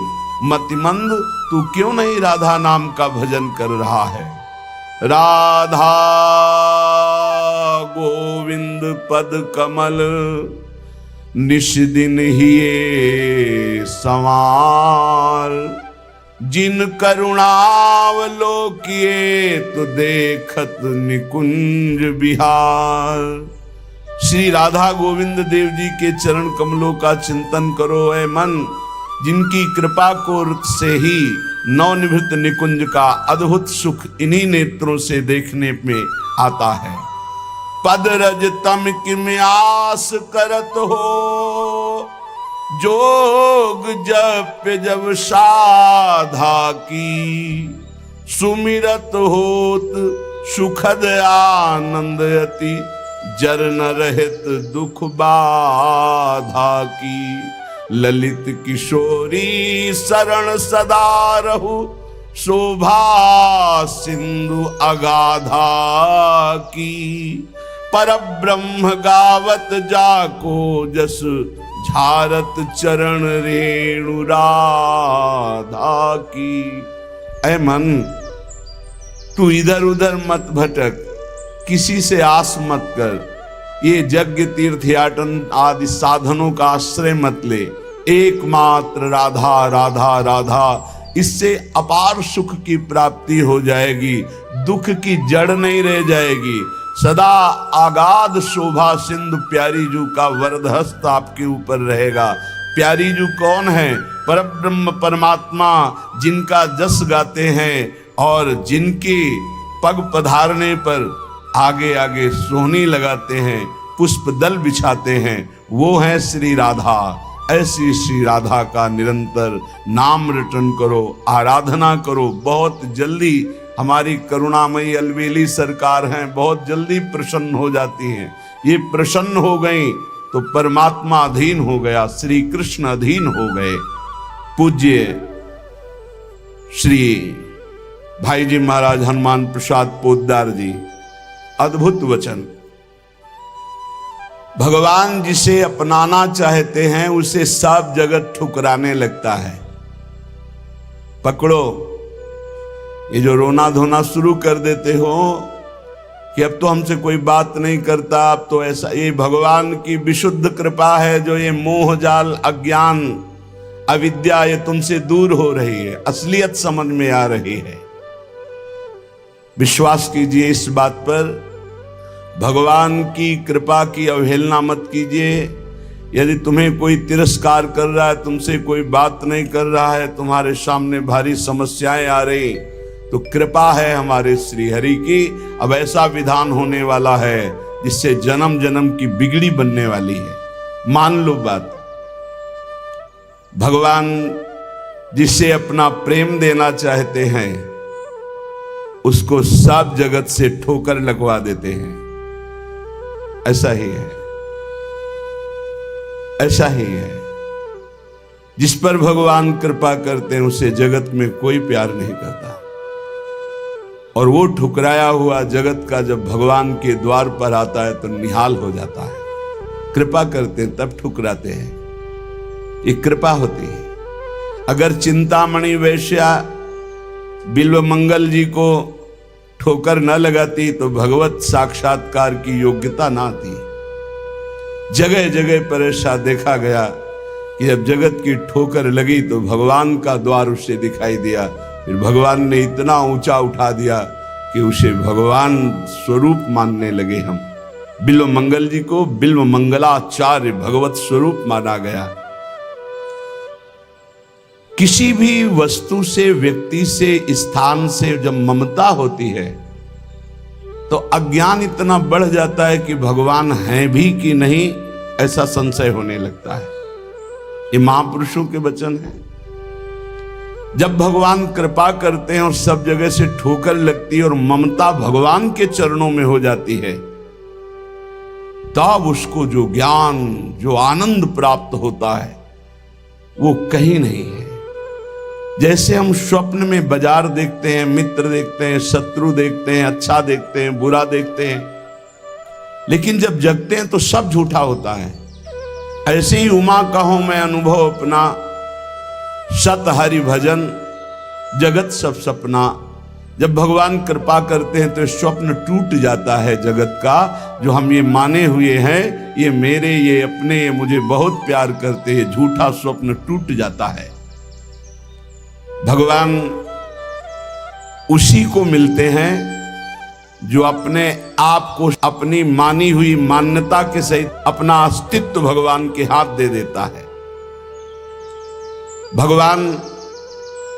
मतिमंद, तू क्यों नहीं राधा नाम का भजन कर रहा है। राधा गोविंद पद कमल, निश दिन हिये संवार। जिन करुणावलोकिए तो देखत निकुंज बिहार। श्री राधा गोविंद देव जी के चरण कमलों का चिंतन करो ऐ मन, जिनकी कृपा को से ही नवनिभृत निकुंज का अद्भुत सुख इन्हीं नेत्रों से देखने में आता है। पद रज तम किम आस करत हो, जोग जप जब साधा की। सुमिरत होत सुखद आनंद अति, जर न रहत दुख बाधा की। ललित किशोरी शरण सदा रहु, शोभा सिंधु अगाधा की। पर ब्रह्म गावत जाको जस, झारत चरण रेणु राधा की। ऐ मन, तू इधर उधर मत भटक, किसी से आस मत कर, ये यज्ञ तीर्थ याटन आदि साधनों का आश्रय मत ले। एकमात्र राधा राधा राधा, इससे अपार सुख की प्राप्ति हो जाएगी, दुख की जड़ नहीं रह जाएगी। सदा आगाध शोभा सिंधु प्यारी जू का वरदहस्त आपके ऊपर रहेगा। प्यारी जू कौन है? परब्रह्म परमात्मा, जिनका जस गाते हैं और जिनके पग पधारने पर आगे आगे सोहनी लगाते हैं, पुष्प दल बिछाते हैं, वो है श्री राधा। ऐसी श्री राधा का निरंतर नाम रटन करो, आराधना करो। बहुत जल्दी हमारी करुणामयी अलवेली सरकार हैं, बहुत जल्दी प्रसन्न हो जाती हैं। ये प्रसन्न हो गई तो परमात्मा अधीन हो गया, श्री कृष्ण अधीन हो गए। पूज्य श्री भाई जी महाराज हनुमान प्रसाद पोद्दार जी, अद्भुत वचन। भगवान जिसे अपनाना चाहते हैं उसे सब जगत ठुकराने लगता है। पकड़ो, ये जो रोना धोना शुरू कर देते हो कि अब तो हमसे कोई बात नहीं करता, अब तो ऐसा, ये भगवान की विशुद्ध कृपा है जो ये मोह जाल, अज्ञान, अविद्या ये तुमसे दूर हो रही है, असलियत समझ में आ रही है। विश्वास कीजिए इस बात पर, भगवान की कृपा की अवहेलना मत कीजिए। यदि तुम्हें कोई तिरस्कार कर रहा है, तुमसे कोई बात नहीं कर रहा है, तुम्हारे सामने भारी समस्याएं आ रही, तो कृपा है हमारे श्री हरि की। अब ऐसा विधान होने वाला है जिससे जन्म जन्म की बिगड़ी बनने वाली है। मान लो बात। भगवान जिसे अपना प्रेम देना चाहते हैं उसको सब जगत से ठोकर लगवा देते हैं। ऐसा ही है, ऐसा ही है। जिस पर भगवान कृपा करते हैं उसे जगत में कोई प्यार नहीं करता, और वो ठुकराया हुआ जगत का जब भगवान के द्वार पर आता है तो निहाल हो जाता है। कृपा करते हैं तब ठुकराते हैं, ये कृपा होती है। अगर चिंतामणि वैश्या बिल्व मंगल जी को ठोकर न लगाती तो भगवत साक्षात्कार की योग्यता ना आती। जगह जगह पर ऐसा देखा गया कि जब जगत की ठोकर लगी तो भगवान का द्वार उसे दिखाई दिया। फिर भगवान ने इतना ऊंचा उठा दिया कि उसे भगवान स्वरूप मानने लगे हम। बिल्व मंगल जी को बिल्व मंगलाचार्य भगवत स्वरूप माना गया। किसी भी वस्तु से, व्यक्ति से, स्थान से जब ममता होती है तो अज्ञान इतना बढ़ जाता है कि भगवान हैं भी कि नहीं ऐसा संशय होने लगता है। ये महापुरुषों के वचन हैं। जब भगवान कृपा करते हैं और सब जगह से ठोकर लगती है और ममता भगवान के चरणों में हो जाती है, तब उसको जो ज्ञान, जो आनंद प्राप्त होता है वो कहीं नहीं है। जैसे हम स्वप्न में बाजार देखते हैं, मित्र देखते हैं, शत्रु देखते हैं, अच्छा देखते हैं, बुरा देखते हैं, लेकिन जब जगते हैं तो सब झूठा होता है। ऐसे ही उमा कहो मैं अनुभव अपना, सत हरि भजन जगत सब सपना। जब भगवान कृपा करते हैं तो स्वप्न टूट जाता है जगत का, जो हम ये माने हुए हैं ये मेरे, ये अपने, ये मुझे बहुत प्यार करते हैं, झूठा स्वप्न टूट जाता है। भगवान उसी को मिलते हैं जो अपने आप को, अपनी मानी हुई मान्यता के सहित अपना अस्तित्व भगवान के हाथ दे देता है। भगवान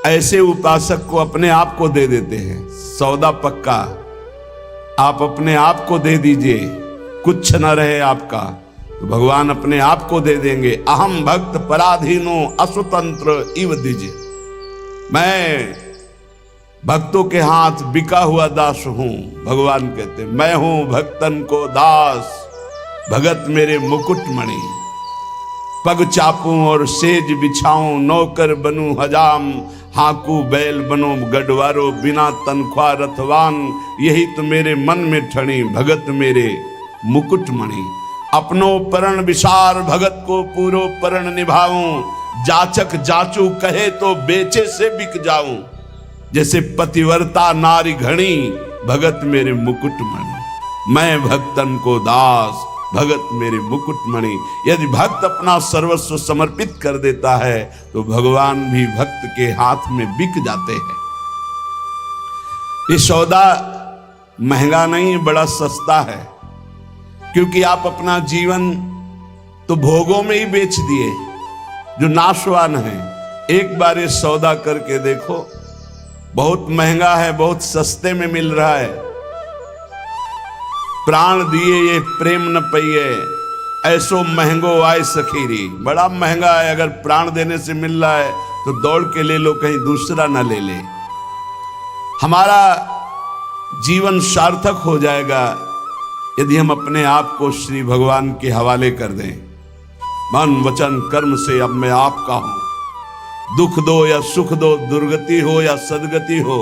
ऐसे उपासक को अपने आप को दे देते हैं। सौदा पक्का, आप अपने आप को दे दीजिए, कुछ न रहे आपका, तो भगवान अपने आप को दे देंगे। अहम भक्त पराधीनो असुतंत्र इव दीजिए, मैं भक्तों के हाथ बिका हुआ दास हूं। भगवान कहते मैं हूं भक्तन को दास, भगत मेरे मुकुट मणि। पग चापूं और सेज बिछाऊं, नौकर बनूं हजाम, हाकू बैल बनो गढ़वारो, बिना तनख्वाह रथवान। यही तो मेरे मन में ठणी, भगत मेरे मुकुट मणि। अपनो परण विसार, भगत को पूरो परण निभाऊं। जाचक जाचू कहे तो बेचे से बिक जाऊं। जैसे पतिव्रता नारी घणी, भगत मेरे मुकुट मणि। मैं भक्तन को दास, भगत मेरे मुकुट मणि। यदि भक्त अपना सर्वस्व समर्पित कर देता है तो भगवान भी भक्त के हाथ में बिक जाते हैं। ये सौदा महंगा नहीं, बड़ा सस्ता है, क्योंकि आप अपना जीवन तो भोगों में ही बेच दिए जो नाशवान है। एक बार ये सौदा करके देखो, बहुत महंगा है, बहुत सस्ते में मिल रहा है। प्राण दिए ये प्रेम न पइए, ऐसो महंगो आए सखीरी। बड़ा महंगा है, अगर प्राण देने से मिल रहा है तो दौड़ के ले लो, कहीं दूसरा ना ले ले। हमारा जीवन सार्थक हो जाएगा यदि हम अपने आप को श्री भगवान के हवाले कर दें। मन वचन कर्म से अब मैं आपका हूं। दुख दो या सुख दो, दुर्गति हो या सदगति हो,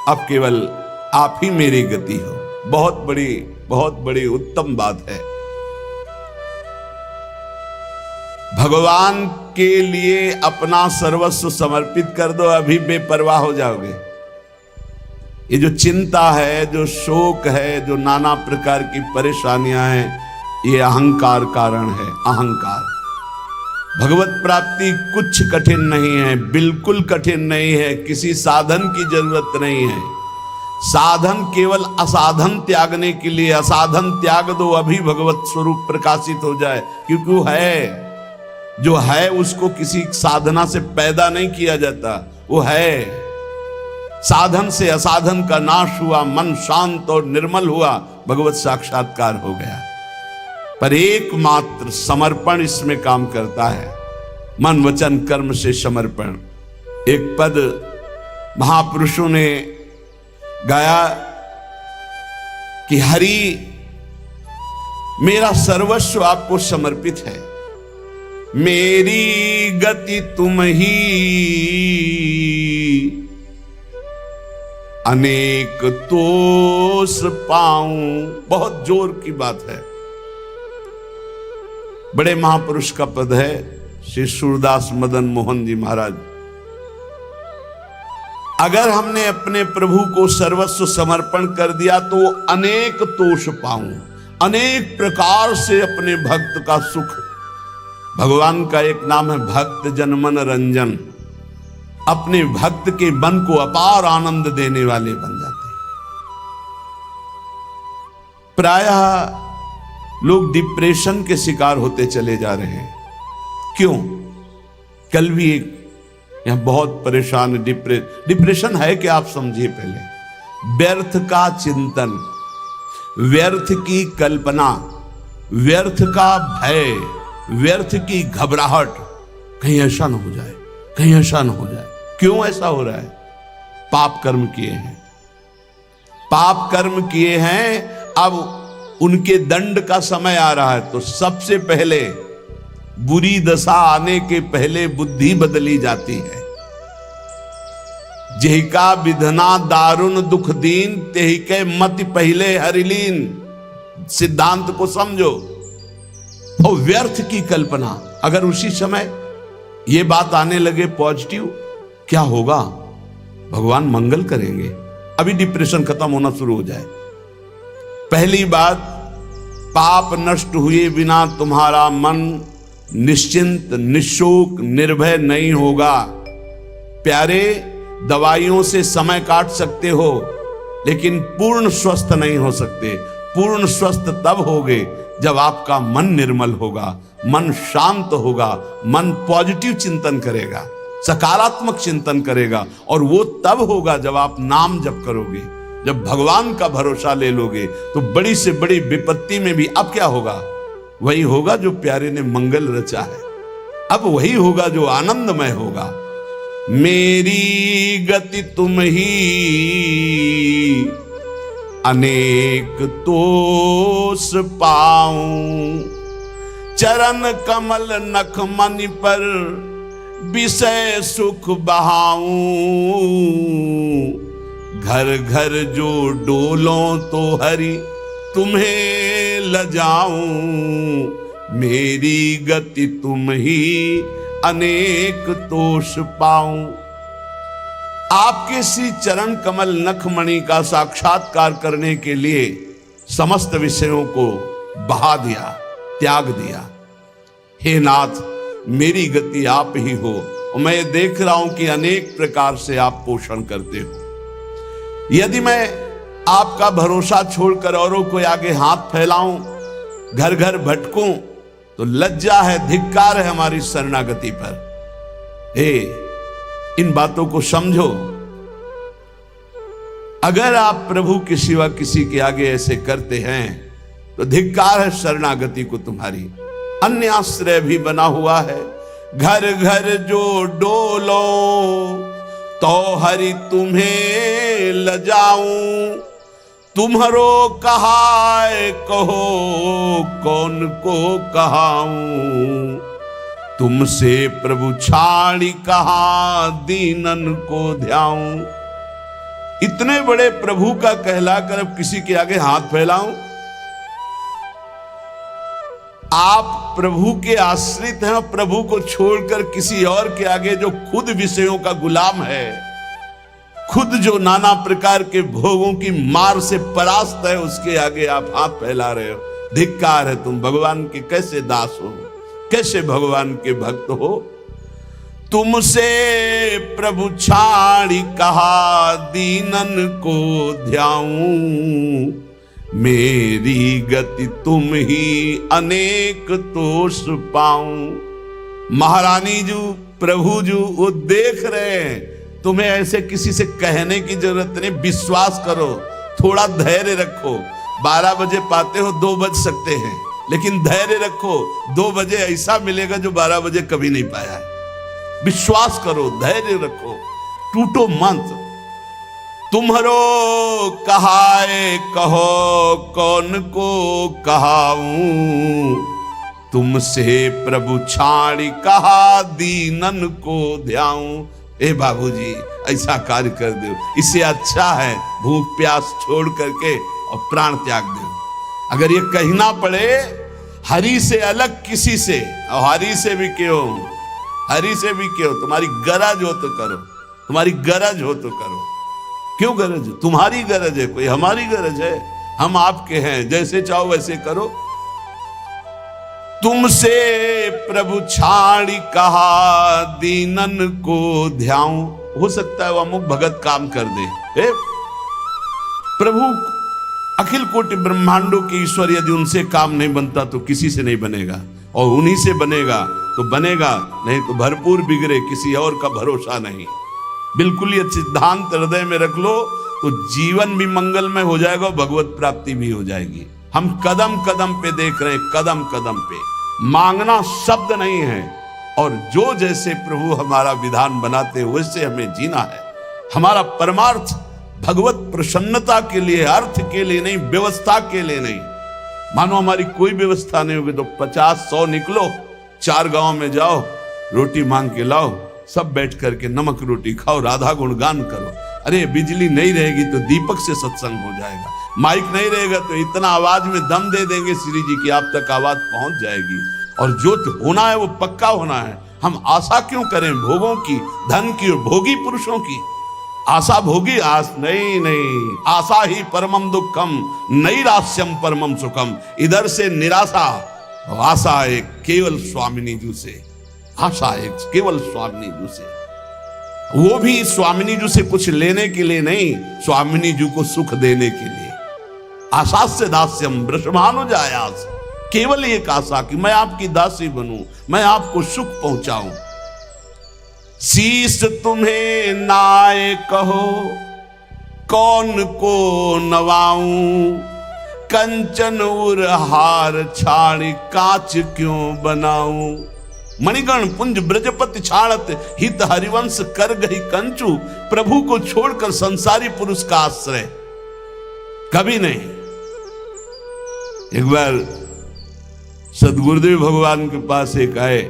अब केवल आप ही मेरी गति हो। बहुत बड़ी उत्तम बात है। भगवान के लिए अपना सर्वस्व समर्पित कर दो, अभी बेपरवाह हो जाओगे। ये जो चिंता है, जो शोक है, जो नाना प्रकार की परेशानियां हैं, ये अहंकार कारण है। अहंकार। भगवत प्राप्ति कुछ कठिन नहीं है, बिल्कुल कठिन नहीं है, किसी साधन की जरूरत नहीं है। साधन केवल असाधन त्यागने के लिए। असाधन त्याग दो, अभी भगवत स्वरूप प्रकाशित हो जाए। क्योंकि वो है, जो है उसको किसी साधना से पैदा नहीं किया जाता, वो है। साधन से असाधन का नाश हुआ, मन शांत और निर्मल हुआ, भगवत साक्षात्कार हो गया। पर एकमात्र समर्पण इसमें काम करता है। मन वचन कर्म से समर्पण। एक पद महापुरुषों ने गाया कि हरि मेरा सर्वस्व आपको समर्पित है, मेरी गति तुम ही, अनेक तोष पाऊं। बहुत जोर की बात है। बड़े महापुरुष का पद है, श्री सूरदास मदन मोहन जी महाराज। अगर हमने अपने प्रभु को सर्वस्व समर्पण कर दिया तो अनेक तोष पाऊं, अनेक प्रकार से अपने भक्त का सुख। भगवान का एक नाम है भक्त जनमन रंजन। अपने भक्त के मन को अपार आनंद देने वाले बन जाते हैं। प्रायः लोग डिप्रेशन के शिकार होते चले जा रहे हैं। क्यों? कल भी एक यहां बहुत परेशान। डिप्रेशन है कि आप समझिए पहले। व्यर्थ का चिंतन, व्यर्थ की कल्पना, व्यर्थ का भय, व्यर्थ की घबराहट। कहीं ऐसा ना हो जाए, कहीं ऐसा ना हो जाए। क्यों ऐसा हो रहा है? पाप कर्म किए हैं, पाप कर्म किए हैं। अब उनके दंड का समय आ रहा है, तो सबसे पहले बुरी दशा आने के पहले बुद्धि बदली जाती है। जेहिका विधना दारुण दुख दीन, तेहिके मति पहले हरिलीन। सिद्धांत को समझो। और व्यर्थ की कल्पना, अगर उसी समय ये बात आने लगे पॉजिटिव, क्या होगा? भगवान मंगल करेंगे। अभी डिप्रेशन खत्म होना शुरू हो जाए। पहली बात, पाप नष्ट हुए बिना तुम्हारा मन निश्चिंत, निशोक, निर्भय नहीं होगा। प्यारे, दवाइयों से समय काट सकते हो, लेकिन पूर्ण स्वस्थ नहीं हो सकते। पूर्ण स्वस्थ तब होगे जब आपका मन निर्मल होगा, मन शांत होगा, मन पॉजिटिव चिंतन करेगा, सकारात्मक चिंतन करेगा। और वो तब होगा जब आप नाम जप करोगे, जब भगवान का भरोसा ले लोगे। तो बड़ी से बड़ी विपत्ति में भी अब क्या होगा? वही होगा जो प्यारे ने मंगल रचा है। अब वही होगा जो आनंदमय होगा। मेरी गति तुम ही, अनेक तोष पाऊं। चरण कमल नख मनि पर, विषय सुख बहाऊं। घर घर जो डोलों तो हरि तुम्हें लजाऊं। मेरी गति तुम ही, अनेक तोष पाऊं। आपके श्री चरण कमल नखमणि का साक्षात्कार करने के लिए समस्त विषयों को बहा दिया, त्याग दिया। हे नाथ, मेरी गति आप ही हो। और मैं देख रहा हूं कि अनेक प्रकार से आप पोषण करते हो। यदि मैं आपका भरोसा छोड़कर औरों को आगे हाथ फैलाऊं, घर घर भटकूं, तो लज्जा है, धिक्कार है हमारी शरणागति पर। हे, इन बातों को समझो। अगर आप प्रभु के सिवा किसी के आगे ऐसे करते हैं तो धिक्कार है शरणागति को तुम्हारी। अन्य आश्रय भी बना हुआ है। घर घर जो डोलो तो हरि तुम्हें लजाऊं। तुम्हारो कहाय कहो, कौन को कहाऊं। तुमसे प्रभु छाड़ी कहा, दीनन को ध्याऊं। इतने बड़े प्रभु का कहलाकर अब किसी के आगे हाथ फैलाऊं? आप प्रभु के आश्रित हैं, प्रभु को छोड़कर किसी और के आगे जो खुद विषयों का गुलाम है, खुद जो नाना प्रकार के भोगों की मार से परास्त है, उसके आगे आप हाथ फैला रहे हो। धिक्कार है, तुम भगवान के कैसे दास हो, कैसे भगवान के भक्त हो। तुमसे प्रभु छाड़ी कहा दीनन को ध्याऊं, मेरी गति तुम ही अनेक तोष पाऊं। महारानी जी, प्रभु जी वो देख रहे हैं, तुम्हें ऐसे किसी से कहने की जरूरत नहीं। विश्वास करो, थोड़ा धैर्य रखो। 12 बजे पाते हो, 2 बज सकते हैं, लेकिन धैर्य रखो, 2 बजे ऐसा मिलेगा जो 12 बजे कभी नहीं पाया है। विश्वास करो, धैर्य रखो, टूटो मत। तुम्हारो कहाए कहो कौन को कहाऊं, तुमसे प्रभु छाड़ी कहा दीनन को ध्याऊं। ए बाबूजी, ऐसा कार्य कर दो, इससे अच्छा है भूख प्यास छोड़ करके और प्राण त्याग दो। अगर ये कहना पड़े हरि से अलग किसी से, और हरि से भी क्यों, हरि से भी क्यों, तुम्हारी गरज हो तो करो, तुम्हारी गरज हो तो करो। क्यों गरज? तुम्हारी गरज है, कोई हमारी गरज है? हम आपके हैं, जैसे चाहो वैसे करो। तुमसे प्रभु छाड़ी कहा दीनन को ध्याऊं। हो सकता है वो अमुक भगत काम कर दे। प्रभु अखिल कोटि ब्रह्मांडों के ईश्वर, यदि उनसे काम नहीं बनता तो किसी से नहीं बनेगा, और उन्हीं से बनेगा तो बनेगा, नहीं तो भरपूर बिगड़े, किसी और का भरोसा नहीं। बिल्कुल ये सिद्धांत हृदय में रख लो तो जीवन भी मंगलमय हो जाएगा और भगवत प्राप्ति भी हो जाएगी। हम कदम कदम पे देख रहे हैं, कदम कदम पे। मांगना शब्द नहीं है, और जो जैसे प्रभु हमारा विधान बनाते वैसे हमें जीना है। हमारा परमार्थ भगवत प्रसन्नता के लिए, अर्थ के लिए नहीं, व्यवस्था के लिए नहीं। मानो हमारी कोई व्यवस्था नहीं होगी तो 50-100 निकलो, 4 गांव में जाओ, रोटी मांग के लाओ, सब बैठ करके नमक रोटी खाओ, राधा गुणगान करो। अरे बिजली नहीं रहेगी तो दीपक से सत्संग हो जाएगा, माइक नहीं रहेगा तो इतना आवाज में दम दे देंगे श्री जी की आप तक आवाज पहुंच जाएगी। और जो होना है वो पक्का होना है। हम आशा क्यों करें भोगों की, धन की और भोगी पुरुषों की? आशा भोगी आस नहीं, आशा ही परमम दुखम, नैराश्यम परमम सुखम। इधर से निराशा, आशा एक केवल स्वामिनी जी से, आशा एक केवल स्वामिनी जी से, वो भी स्वामिनी जी से कुछ लेने के लिए नहीं, स्वामिनी जी को सुख देने के लिए। आशास्य दास्यम वृषभानुजायास, केवल एक आशा कि मैं आपकी दासी बनूं, मैं आपको सुख पहुंचाऊं। शीस तुम्हें नाय कहो कौन को नवाऊं, कंचन उर हार छाड़ी कांच क्यों बनाऊं। मणिगण पुंज ब्रजपति छाड़त हित हरिवंश कर गई कंचू, प्रभु को छोड़कर संसारी पुरुष का आश्रय कभी नहीं। एक बार सदगुरुदेव भगवान के पास एक आए,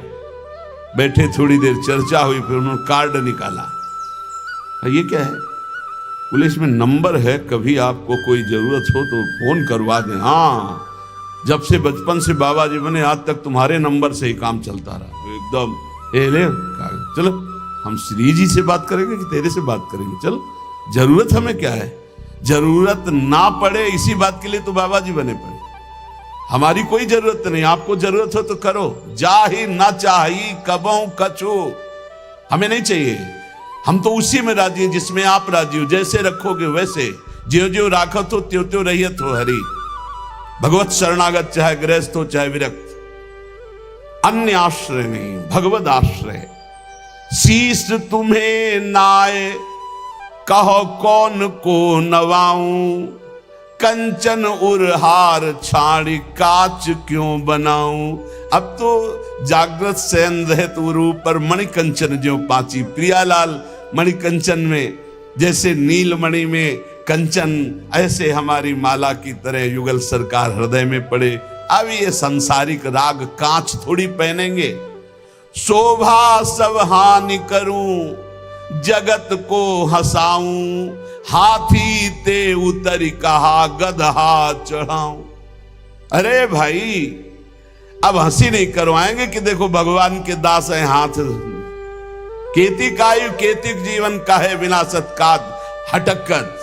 बैठे, थोड़ी देर चर्चा हुई, फिर उन्होंने कार्ड निकाला। ये क्या है? बोले इसमें नंबर है, कभी आपको कोई जरूरत हो तो फोन करवा दें। हाँ, जब से बचपन से बाबा जी बने आज तक तुम्हारे नंबर से ही काम चलता रहा। एकदम ले चलो, हम श्री जी से बात करेंगे कि तेरे से बात करेंगे? चल, जरूरत हमें क्या है? जरूरत ना पड़े इसी बात के लिए तो बाबा जी बने पड़े। हमारी कोई जरूरत नहीं, आपको जरूरत हो तो करो। जाही ना चाहिए कबों कछु, हमें नहीं चाहिए। हम तो उसी में राजी हैं जिसमें आप राजी हो। जैसे रखोगे वैसे, ज्यो ज्यो राखत हो त्यों त्यों रहियत हो हरि। भगवत शरणागत, चाहे गृहस्थ हो चाहे विरक्त, अन्य आश्रय नहीं, भगवत आश्रय। शीश तुम्हें नाय कहो कौन को नवाऊं, कंचन उरहार छाड़ी काच क्यों बनाऊं। अब तो जागृत शयन रहत उरु पर मणिकंचन जो पाची। प्रियालाल मणिकंचन में, जैसे नीलमणि में कंचन, ऐसे हमारी माला की तरह युगल सरकार हृदय में पड़े। अब ये संसारिक राग कांच थोड़ी पहनेंगे। शोभा सब हानि करूं, जगत को हंसाऊं, हाथी ते उतरी कहा गदहा चढ़ाऊं। अरे भाई, अब हंसी नहीं करवाएंगे कि देखो भगवान के दास हैं, हाथ केती कायु केतिक जीवन का है विनाशत काद हटकत।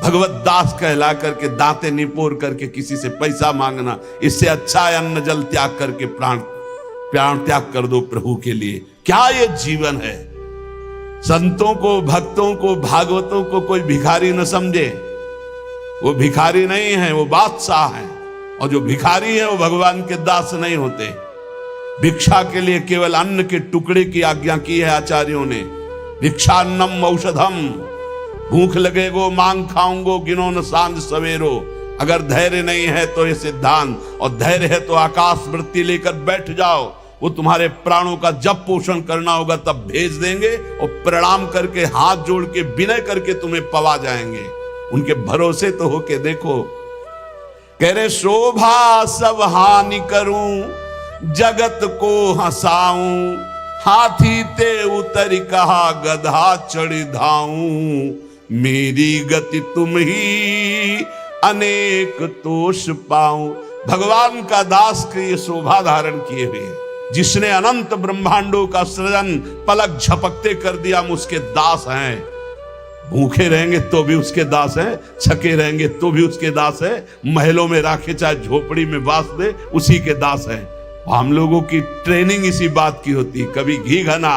भगवत दास कहला करके दांते निपोर करके किसी से पैसा मांगना, इससे अच्छा है अन्न जल त्याग करके प्राण त्याग कर दो प्रभु के लिए। क्या ये जीवन है? संतों को, भक्तों को, भागवतों को कोई भिखारी न समझे। वो भिखारी नहीं है, वो बादशाह है। और जो भिखारी है वो भगवान के दास नहीं होते। भिक्षा के लिए केवल अन्न के टुकड़े की आज्ञा की है आचार्यों ने। भिक्षान्नम औषधम, भूख लगेगो मांग खाऊंगो, गिनो न सांझ सवेरो। अगर धैर्य नहीं है तो ये सिद्धांत, और धैर्य है तो आकाश वृत्ति लेकर बैठ जाओ। वो तुम्हारे प्राणों का जब पोषण करना होगा तब भेज देंगे, और प्रणाम करके हाथ जोड़ के विनय करके तुम्हें पवा जाएंगे। उनके भरोसे तो होके देखो। कह रहे शोभा सब हानि करूं, जगत को हंसाऊं, हाथी ते उतर कहा गधा चढ़ी धाऊं। मेरी गति तुम ही अनेक तोष पाऊं। भगवान का दास के ये शोभा धारण किए हुए, जिसने अनंत ब्रह्मांडों का सृजन पलक झपकते कर दिया, हम उसके दास हैं। भूखे रहेंगे तो भी उसके दास हैं, छके रहेंगे तो भी उसके दास हैं, महलों में राखे चाहे झोपड़ी में वास दे उसी के दास हैं। हम लोगों की ट्रेनिंग इसी बात की होती, कभी घी घना,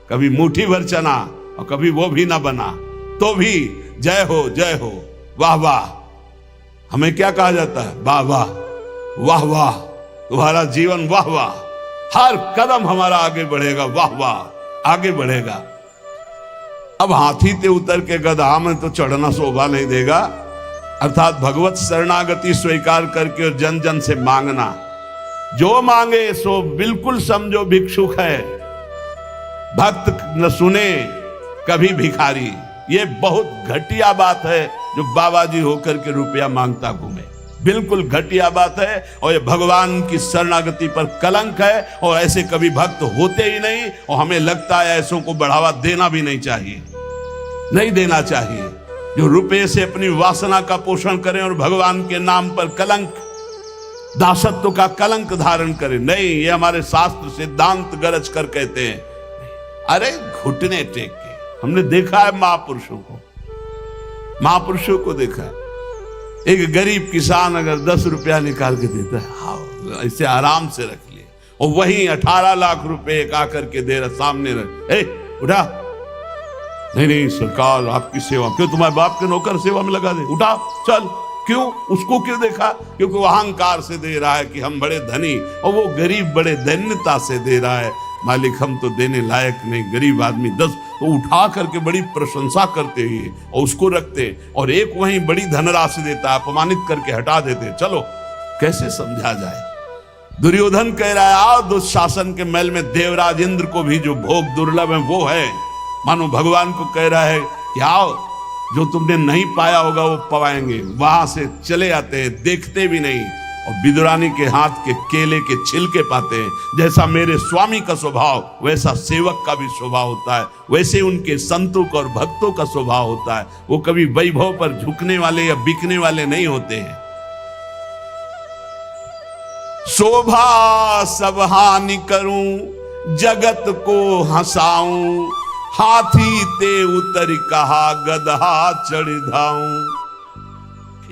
कभी मुट्ठी भर चना, और कभी वो भी ना बना तो भी जय हो, वाह वाह। हमें क्या कहा जाता है? वाह वाह, वाह वाह, तुम्हारा जीवन वाह वाह, हर कदम हमारा आगे बढ़ेगा, वाह वाह, आगे बढ़ेगा। अब हाथी ते उतर के गधा में तो चढ़ना शोभा नहीं देगा। अर्थात भगवत शरणागति स्वीकार करके और जन जन से मांगना, जो मांगे सो बिल्कुल समझो भिक्षुक है। भक्त न सुने कभी भिखारी। ये बहुत घटिया बात है जो बाबा जी होकर के रुपया मांगता घूमे, बिल्कुल घटिया बात है। और ये भगवान की शरणागति पर कलंक है, और ऐसे कभी भक्त होते ही नहीं। और हमें लगता है ऐसों को बढ़ावा देना भी नहीं चाहिए, नहीं देना चाहिए। जो रुपये से अपनी वासना का पोषण करें और भगवान के नाम पर कलंक, दासत्व का कलंक धारण करें, नहीं। ये हमारे शास्त्र सिद्धांत गरज कर कहते हैं। अरे घुटने टेक के हमने देखा है महापुरुषों को देखा है। एक गरीब किसान अगर 10 रुपया निकाल के देता है, हाँ इसे आराम से रख ले, और वहीं 18 लाख रुपए एक आकर के दे रहा सामने रख, उठा, नहीं सरकार आपकी सेवा, क्यों तुम्हारे बाप के नौकर सेवा में लगा दे, उठा चल। क्यों? उसको क्यों देखा? क्योंकि वो अहंकार से दे रहा है कि हम बड़े धनी, और वो गरीब बड़े दैन्यता से दे रहा है, मालिक हम तो देने लायक नहीं, गरीब आदमी 10, तो उठा करके बड़ी प्रशंसा करते हुए और उसको रखते। और एक वहीं बड़ी धनराशि देता, अपमानित करके हटा देते। चलो कैसे समझा जाए? दुर्योधन कह रहा है आओ दुशासन के महल में देवराज इंद्र को भी जो भोग दुर्लभ है वो है। मानो भगवान को कह रहा है कि आओ, जो तुमने नहीं पाया होगा वो पाएंगे। वहां से चले आते हैं, देखते भी नहीं, और विदुरानी के हाथ के केले के छिलके पाते हैं। जैसा मेरे स्वामी का स्वभाव वैसा सेवक का भी स्वभाव होता है, वैसे उनके संतों का और भक्तों का स्वभाव होता है। वो कभी वैभव पर झुकने वाले या बिकने वाले नहीं होते हैं। शोभा सब हानि करूं, जगत को हंसाऊं, हाथी ते उतर कहा गदहा चढ़ धाऊं।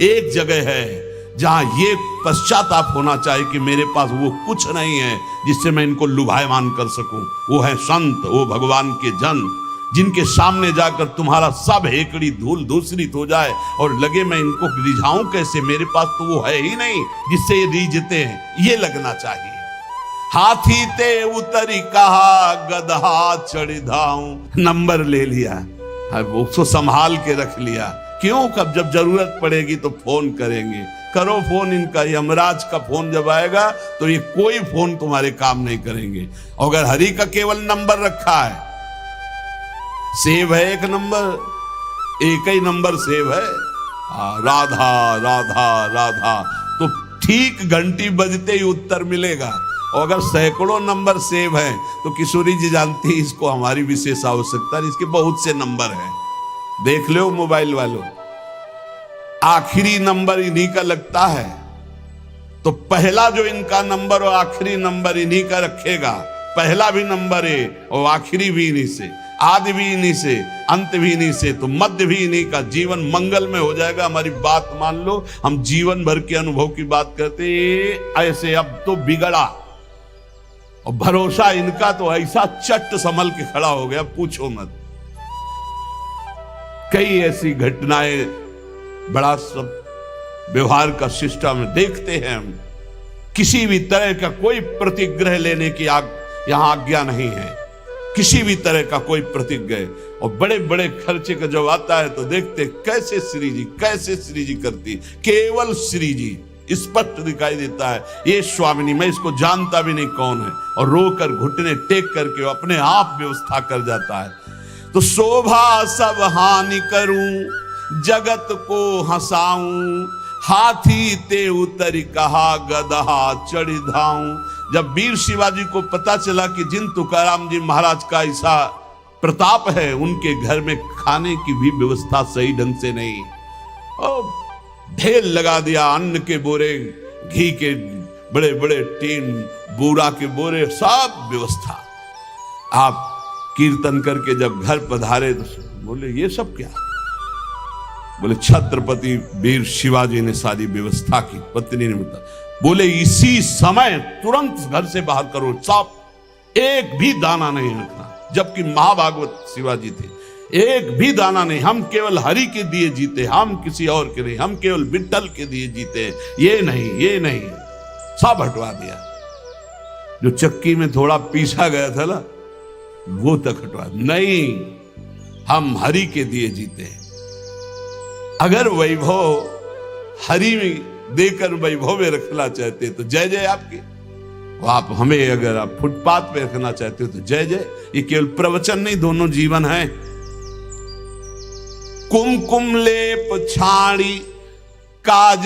एक जगह है जहां ये पश्चाताप होना चाहिए कि मेरे पास वो कुछ नहीं है जिससे मैं इनको लुभायमान कर सकूं। वो है संत, वो भगवान के जन, जिनके सामने जाकर तुम्हारा सब हेकड़ी धूल दूसरित हो जाए और लगे मैं इनको रिझाऊं कैसे, मेरे पास तो वो है ही नहीं जिससे ये रिझते हैं, ये लगना चाहिए। हाथी ते उतरी कहा गदहा चढ़ धाऊं। नंबर ले लिया, उसको संभाल के रख लिया। क्यों? कब जब जरूरत पड़ेगी तो फोन करेंगे। करो फोन इनका, यमराज का फोन जब आएगा तो ये कोई फोन तुम्हारे काम नहीं करेंगे। अगर हरि का केवल नंबर रखा है, सेव है एक नंबर, एक ही नंबर सेव है, राधा राधा राधा, तो ठीक घंटी बजते ही उत्तर मिलेगा। और अगर सैकड़ों नंबर सेव हैं तो किशोरी जी जानती है इसको हमारी विशेष आवश्यकता है, इसके बहुत से नंबर हैं। देख लो मोबाइल वालों, आखिरी नंबर इन्हीं का लगता है, तो पहला जो इनका नंबर और आखिरी नंबर इन्हीं का रखेगा। पहला भी नंबर है और आखिरी भी इन्हीं से, आदि भी इन्हीं से, अंत भी इन्हीं से, तो मध्य भी इन्हीं का। जीवन मंगल में हो जाएगा। हमारी बात मान लो, हम जीवन भर के अनुभव की बात करते ऐसे अब तो बिगड़ा, और भरोसा इनका तो ऐसा चट संभल के खड़ा हो गया, पूछो मत। कई ऐसी घटनाएं बड़ा सब व्यवहार का सिस्टम देखते हैं हम। किसी भी तरह का कोई प्रतिग्रह लेने की यहां आज्ञा नहीं है, किसी भी तरह का कोई प्रतिग्रह। और बड़े बड़े खर्चे का जब आता है तो देखते कैसे श्री जी करती, केवल श्री जी स्पष्ट दिखाई देता है। ये स्वामिनी, मैं इसको जानता भी नहीं कौन है, और रोकर घुटने टेक करके अपने आप व्यवस्था कर जाता है। तो शोभा सब हानि करूं, जगत को हंसाऊं, हाथी ते उतरी कहा, गदहा चढ़ी धाऊं। जब वीर शिवाजी को पता चला कि जिन तुकाराम जी महाराज का ऐसा प्रताप है, उनके घर में खाने की भी व्यवस्था सही ढंग से नहीं, और ढेर लगा दिया अन्न के बोरे, घी के बड़े बड़े टीन, बूरा के बोरे, सब व्यवस्था। आप कीर्तन करके जब घर पधारे तो बोले ये सब क्या? बोले छत्रपति वीर शिवाजी ने सारी व्यवस्था की। पत्नी ने बता, बोले इसी समय तुरंत घर से बाहर करो, सब, एक भी दाना नहीं रखना। जबकि महाभागवत शिवाजी थे, एक भी दाना नहीं। हम केवल हरि के दिए जीते, हम किसी और के नहीं, हम केवल विट्ठल के दिए जीते, ये नहीं, ये नहीं, सब हटवा दिया। जो चक्की में थोड़ा पीसा गया था ना, वो तक हटवा, नहीं, हम हरि के दिए जीते हैं। अगर वैभव हरि में देकर वैभव में रखना चाहते तो जय जय आपकी, आप हमें अगर आप फुटपाथ पे रखना चाहते हो तो जय जय। ये केवल प्रवचन नहीं, दोनों जीवन है। कुमकुम लेप छाड़ी काजल